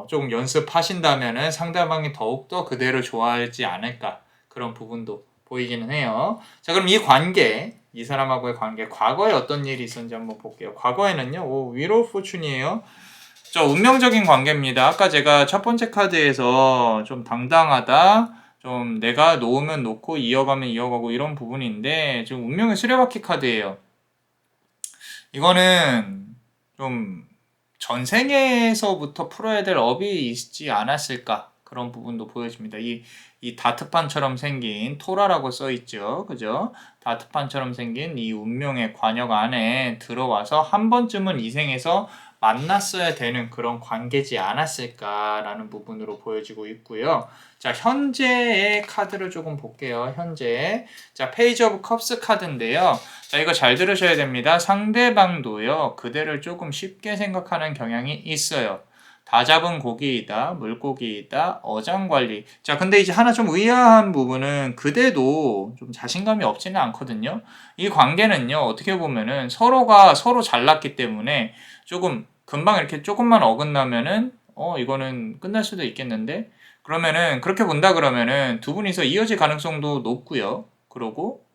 조금 연습하신다면은 상대방이 더욱더 그대를 좋아하지 않을까 그런 부분도 보이기는 해요. 자, 그럼 이 관계, 이 사람하고의 관계, 과거에 어떤 일이 있었는지 한번 볼게요. 과거에는요, 위로 포춘이에요. 저 운명적인 관계입니다. 아까 제가 첫 번째 카드에서 좀 당당하다, 좀 내가 놓으면 놓고 이어가면 이어가고 이런 부분인데 지금 운명의 수레바퀴 카드예요. 이거는 좀 전생에서부터 풀어야 될 업이 있지 않았을까 그런 부분도 보여집니다. 이 다트판처럼 생긴 토라라고 써있죠. 그죠? 다트판처럼 생긴 이 운명의 관역 안에 들어와서 한 번쯤은 이 생에서 만났어야 되는 그런 관계지 않았을까라는 부분으로 보여지고 있고요. 자, 현재의 카드를 조금 볼게요. 현재. 자, 페이지 오브 컵스 카드인데요. 자, 이거 잘 들으셔야 됩니다. 상대방도요, 그대를 조금 쉽게 생각하는 경향이 있어요. 다 잡은 고기이다, 물고기이다, 어장관리. 자, 근데 이제 하나 좀 의아한 부분은 그대도 좀 자신감이 없지는 않거든요. 이 관계는요, 어떻게 보면은 서로가 서로 잘났기 때문에 조금 금방 이렇게 조금만 어긋나면은 이거는 끝날 수도 있겠는데 그러면은 그렇게 본다 그러면은 두 분이서 이어질 가능성도 높고요. 그러고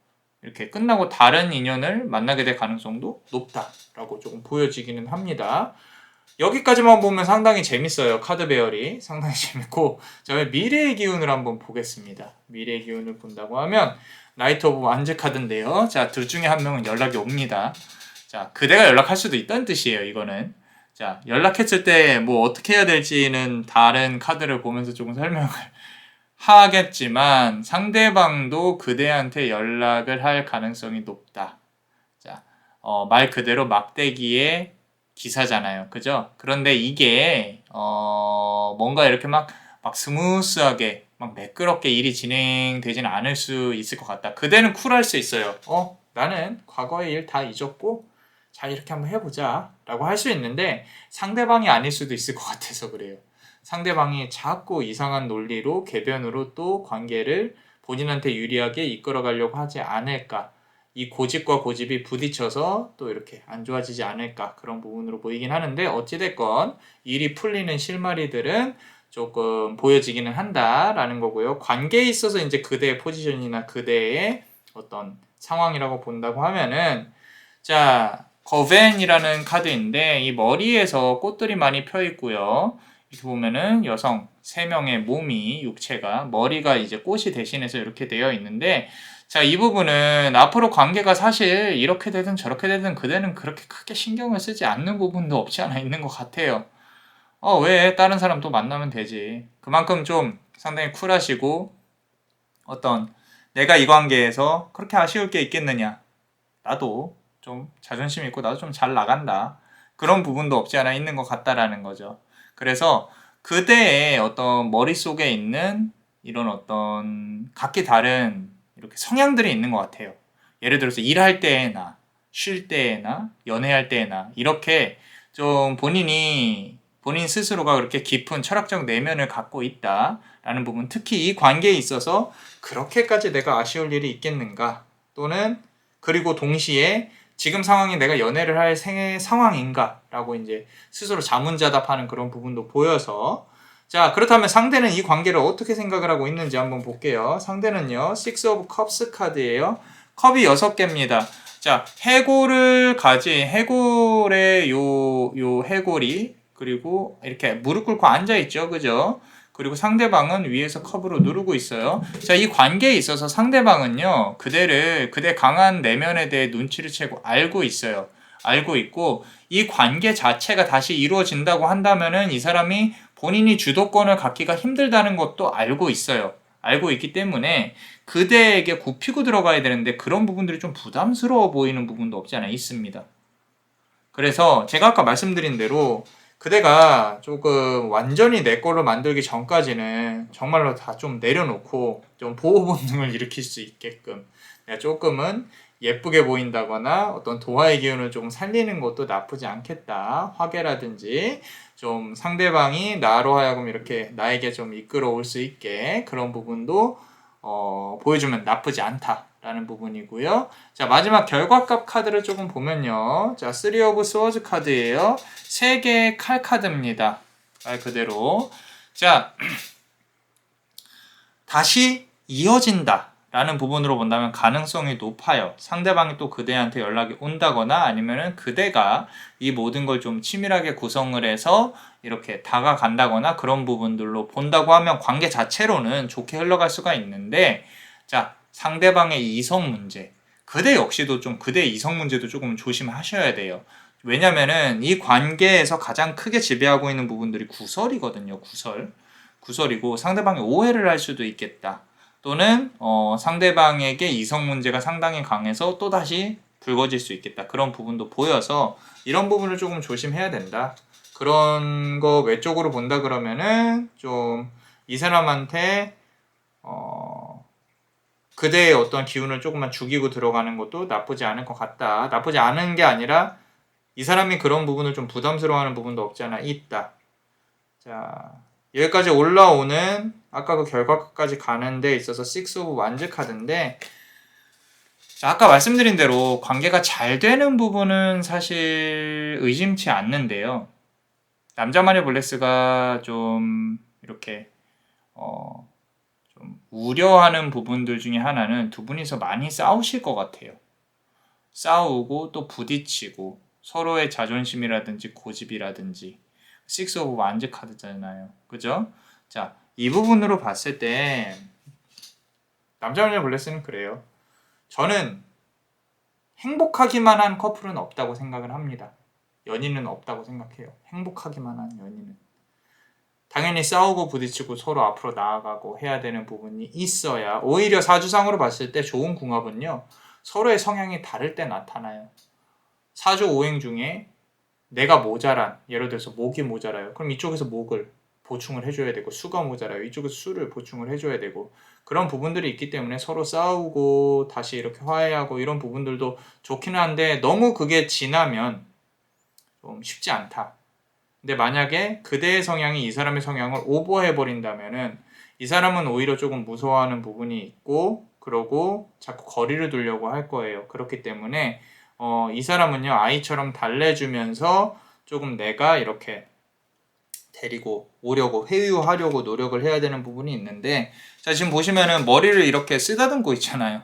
이렇게 끝나고 다른 인연을 만나게 될 가능성도 높다라고 조금 보여지기는 합니다. 여기까지만 보면 상당히 재밌어요. 카드 배열이 상당히 재밌고 저희 미래의 기운을 한번 보겠습니다. 미래의 기운을 본다고 하면 나이트 오브 완즈 카드인데요. 자, 둘 중에 한 명은 연락이 옵니다. 자, 그대가 연락할 수도 있다는 뜻이에요. 이거는. 자, 연락했을 때 뭐 어떻게 해야 될지는 다른 카드를 보면서 조금 설명을 하겠지만 상대방도 그대한테 연락을 할 가능성이 높다. 자, 말 그대로 막대기의 기사잖아요. 그죠? 그런데 이게 뭔가 이렇게 막 스무스하게 막 매끄럽게 일이 진행되지는 않을 수 있을 것 같다. 그대는 쿨할 수 있어요. 나는 과거의 일 다 잊었고 자, 이렇게 한번 해보자 라고 할 수 있는데 상대방이 아닐 수도 있을 것 같아서 그래요. 상대방이 자꾸 이상한 논리로 궤변으로 또 관계를 본인한테 유리하게 이끌어가려고 하지 않을까. 이 고집과 고집이 부딪혀서 또 이렇게 안 좋아지지 않을까 그런 부분으로 보이긴 하는데 어찌됐건 일이 풀리는 실마리들은 조금 보여지기는 한다라는 거고요. 관계에 있어서 이제 그대의 포지션이나 그대의 어떤 상황이라고 본다고 하면은, 자, 거벤이라는 카드인데 이 머리에서 꽃들이 많이 펴 있고요. 이렇게 보면은 여성 3명의 몸이, 육체가, 머리가 이제 꽃이 대신해서 이렇게 되어 있는데, 자, 이 부분은 앞으로 관계가 사실 이렇게 되든 저렇게 되든 그대는 그렇게 크게 신경을 쓰지 않는 부분도 없지 않아 있는 것 같아요. 왜? 다른 사람 또 만나면 되지. 그만큼 좀 상당히 쿨하시고, 어떤 내가 이 관계에서 그렇게 아쉬울 게 있겠느냐. 나도 좀 자존심 있고 나도 좀 잘 나간다. 그런 부분도 없지 않아 있는 것 같다라는 거죠. 그래서 그대의 어떤 머릿속에 있는 이런 어떤 각기 다른 이렇게 성향들이 있는 것 같아요. 예를 들어서 일할 때나 쉴 때나 연애할 때나 이렇게 좀 본인 스스로가 그렇게 깊은 철학적 내면을 갖고 있다라는 부분, 특히 이 관계에 있어서 그렇게까지 내가 아쉬울 일이 있겠는가, 또는 그리고 동시에 지금 상황이 내가 연애를 할 상황인가 라고 이제 스스로 자문자답하는 그런 부분도 보여서, 자, 그렇다면 상대는 이 관계를 어떻게 생각을 하고 있는지 한번 볼게요. 상대는요, Six of Cups 카드예요. 컵이 6개입니다. 자, 해골의 요 해골이, 그리고 이렇게 무릎 꿇고 앉아있죠. 그죠? 그리고 상대방은 위에서 컵으로 누르고 있어요. 자, 이 관계에 있어서 상대방은요, 그대 강한 내면에 대해 눈치를 채고 알고 있어요. 알고 있고, 이 관계 자체가 다시 이루어진다고 한다면은 이 사람이 본인이 주도권을 갖기가 힘들다는 것도 알고 있어요. 알고 있기 때문에 그대에게 굽히고 들어가야 되는데 그런 부분들이 좀 부담스러워 보이는 부분도 없지 않아 있습니다. 그래서 제가 아까 말씀드린 대로 그대가 조금 완전히 내 걸로 만들기 전까지는 정말로 다 좀 내려놓고 좀 보호 본능을 일으킬 수 있게끔 내가 조금은 예쁘게 보인다거나 어떤 도화의 기운을 조금 살리는 것도 나쁘지 않겠다. 화계라든지 좀 상대방이 나로 하여금 이렇게 나에게 좀 이끌어올 수 있게 그런 부분도 보여주면 나쁘지 않다라는 부분이고요. 자, 마지막 결과값 카드를 조금 보면요. 자, 3 of Swords 카드예요. 3개의 칼 카드입니다. 말 그대로. 자, 다시 이어진다 라는 부분으로 본다면 가능성이 높아요. 상대방이 또 그대한테 연락이 온다거나 아니면은 그대가 이 모든 걸 좀 치밀하게 구성을 해서 이렇게 다가간다거나 그런 부분들로 본다고 하면 관계 자체로는 좋게 흘러갈 수가 있는데, 자, 상대방의 이성 문제, 그대 역시도 좀 그대의 이성 문제도 조금 조심하셔야 돼요. 왜냐면은 이 관계에서 가장 크게 지배하고 있는 부분들이 구설이거든요. 구설이고 상대방이 오해를 할 수도 있겠다. 또는 상대방에게 이성 문제가 상당히 강해서 또다시 불거질 수 있겠다. 그런 부분도 보여서 이런 부분을 조금 조심해야 된다. 그런 거 외적으로 본다 그러면은 좀 이 사람한테 그대의 어떤 기운을 조금만 죽이고 들어가는 것도 나쁘지 않을 것 같다. 나쁘지 않은 게 아니라 이 사람이 그런 부분을 좀 부담스러워하는 부분도 없지 않아 있다. 자, 여기까지 올라오는 아까 그 결과까지 가는 데 있어서 6 of Wands 카드인데, 자, 아까 말씀드린 대로 관계가 잘 되는 부분은 사실 의심치 않는데요. 남자 마녀 블레스가 좀 이렇게 좀 우려하는 부분들 중에 하나는 두 분이서 많이 싸우실 것 같아요. 싸우고 또 부딪히고 서로의 자존심이라든지 고집이라든지. 6 of Wands 카드잖아요. 그죠? 자, 이 부분으로 봤을 때 남자 마녀 블레스는 그래요. 저는 행복하기만 한 커플은 없다고 생각을 합니다. 연인은 없다고 생각해요. 행복하기만 한 연인은. 당연히 싸우고 부딪히고 서로 앞으로 나아가고 해야 되는 부분이 있어야, 오히려 사주상으로 봤을 때 좋은 궁합은요, 서로의 성향이 다를 때 나타나요. 사주 오행 중에 내가 모자란, 예를 들어서 목이 모자라요. 그럼 이쪽에서 목을 보충을 해줘야 되고, 수가 모자라요. 이쪽에서 수를 보충을 해줘야 되고, 그런 부분들이 있기 때문에 서로 싸우고 다시 이렇게 화해하고 이런 부분들도 좋기는 한데, 너무 그게 지나면 좀 쉽지 않다. 근데 만약에 그대의 성향이 이 사람의 성향을 오버해버린다면은 이 사람은 오히려 조금 무서워하는 부분이 있고, 그러고 자꾸 거리를 두려고 할 거예요. 그렇기 때문에 이 사람은요, 아이처럼 달래주면서 조금 내가 이렇게 데리고 오려고 회유하려고 노력을 해야 되는 부분이 있는데, 자 지금 보시면은 머리를 이렇게 쓰다듬고 있잖아요.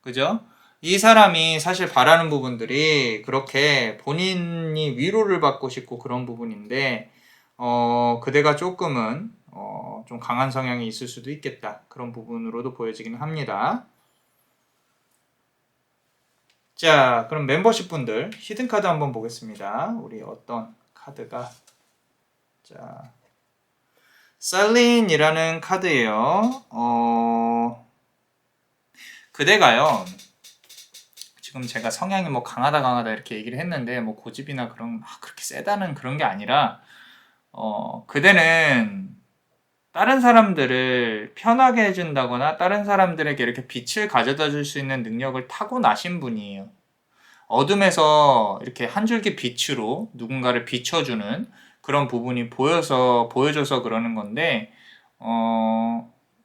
그죠? 이 사람이 사실 바라는 부분들이 그렇게 본인이 위로를 받고 싶고 그런 부분인데, 그대가 조금은 좀 강한 성향이 있을 수도 있겠다, 그런 부분으로도 보여지긴 합니다. 자, 그럼 멤버십 분들 히든 카드 한번 보겠습니다. 우리 어떤 카드가, 자, 셀린이라는 카드예요. 그대가요, 지금 제가 성향이 뭐 강하다 이렇게 얘기를 했는데, 뭐 고집이나 그런 그렇게 세다는 그런 게 아니라, 그대는 다른 사람들을 편하게 해준다거나 다른 사람들에게 이렇게 빛을 가져다 줄 수 있는 능력을 타고나신 분이에요. 어둠에서 이렇게 한 줄기 빛으로 누군가를 비춰주는 그런 부분이 보여줘서 그러는 건데,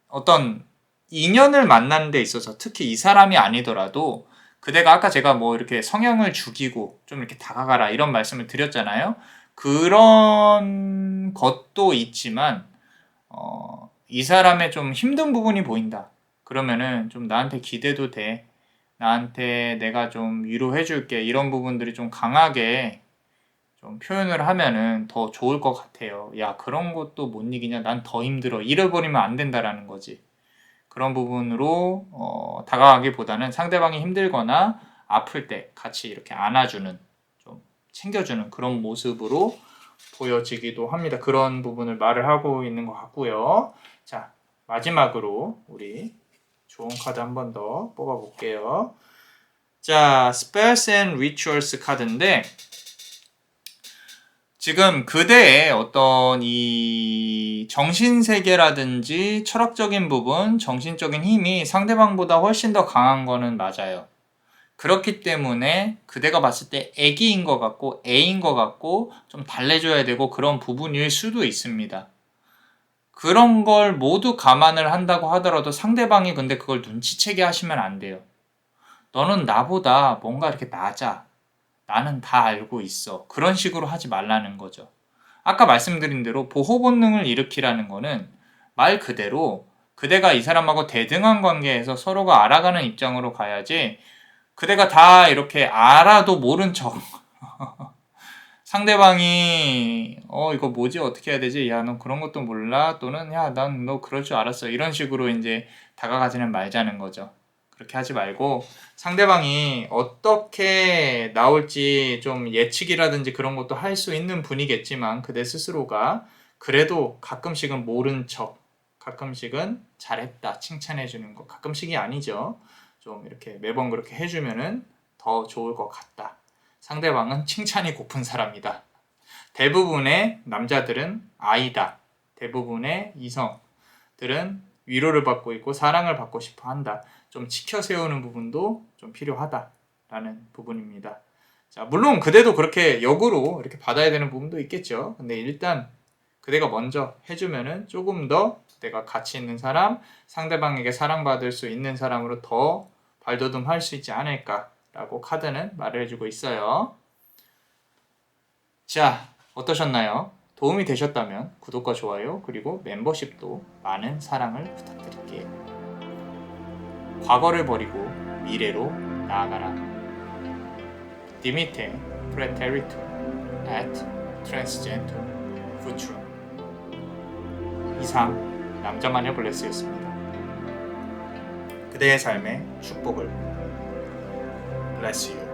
어떤 인연을 만나는 데 있어서 특히 이 사람이 아니더라도, 그대가 아까 제가 뭐 이렇게 성향을 죽이고 좀 이렇게 다가가라 이런 말씀을 드렸잖아요. 그런 것도 있지만, 이 사람의 좀 힘든 부분이 보인다, 그러면은 좀 나한테 기대도 돼, 나한테 내가 좀 위로해줄게, 이런 부분들이 좀 강하게 좀 표현을 하면은 더 좋을 것 같아요. 야, 그런 것도 못 이기냐, 난 더 힘들어, 잃어버리면 안 된다라는 거지. 그런 부분으로 다가가기보다는 상대방이 힘들거나 아플 때 같이 이렇게 안아주는, 좀 챙겨주는 그런 모습으로 보여지기도 합니다. 그런 부분을 말을 하고 있는 것 같고요. 자, 마지막으로 우리 좋은 카드 한 번 더 뽑아볼게요. 자, Spells and Rituals 카드인데, 지금 그대의 어떤 이 정신세계라든지 철학적인 부분, 정신적인 힘이 상대방보다 훨씬 더 강한 거는 맞아요. 그렇기 때문에 그대가 봤을 때 애기인 것 같고 애인 것 같고 좀 달래줘야 되고 그런 부분일 수도 있습니다. 그런 걸 모두 감안을 한다고 하더라도 상대방이 근데 그걸 눈치채게 하시면 안 돼요. 너는 나보다 뭔가 이렇게 낮아, 나는 다 알고 있어, 그런 식으로 하지 말라는 거죠. 아까 말씀드린 대로 보호 본능을 일으키라는 거는 말 그대로 그대가 이 사람하고 대등한 관계에서 서로가 알아가는 입장으로 가야지, 그대가 다 이렇게 알아도 모른 척 상대방이 이거 뭐지, 어떻게 해야 되지, 야 너 그런 것도 몰라, 또는 야 난 너 그럴 줄 알았어, 이런 식으로 이제 다가가지는 말자는 거죠. 그렇게 하지 말고 상대방이 어떻게 나올지 좀 예측이라든지 그런 것도 할 수 있는 분이겠지만, 그대 스스로가 그래도 가끔씩은 모른 척, 가끔씩은 잘했다 칭찬해 주는 거, 가끔씩이 아니죠, 좀 이렇게 매번 그렇게 해주면은 더 좋을 것 같다. 상대방은 칭찬이 고픈 사람이다. 대부분의 남자들은 아이다. 대부분의 이성들은 위로를 받고 있고 사랑을 받고 싶어 한다. 좀 지켜 세우는 부분도 좀 필요하다라는 부분입니다. 자, 물론 그대도 그렇게 역으로 이렇게 받아야 되는 부분도 있겠죠. 근데 일단 그대가 먼저 해주면은 조금 더 내가 가치 있는 사람, 상대방에게 사랑받을 수 있는 사람으로 더 발돋움할 수 있지 않을까라고 카드는 말을 해주고 있어요. 자, 어떠셨나요? 도움이 되셨다면 구독과 좋아요, 그리고 멤버십도 많은 사랑을 부탁드릴게요. 과거를 버리고 미래로 나아가라. 디미테 프레테리투 at transgender futurum. 이상 남자마녀 블레스였습니다. 그대의 삶에 축복을. Bless you.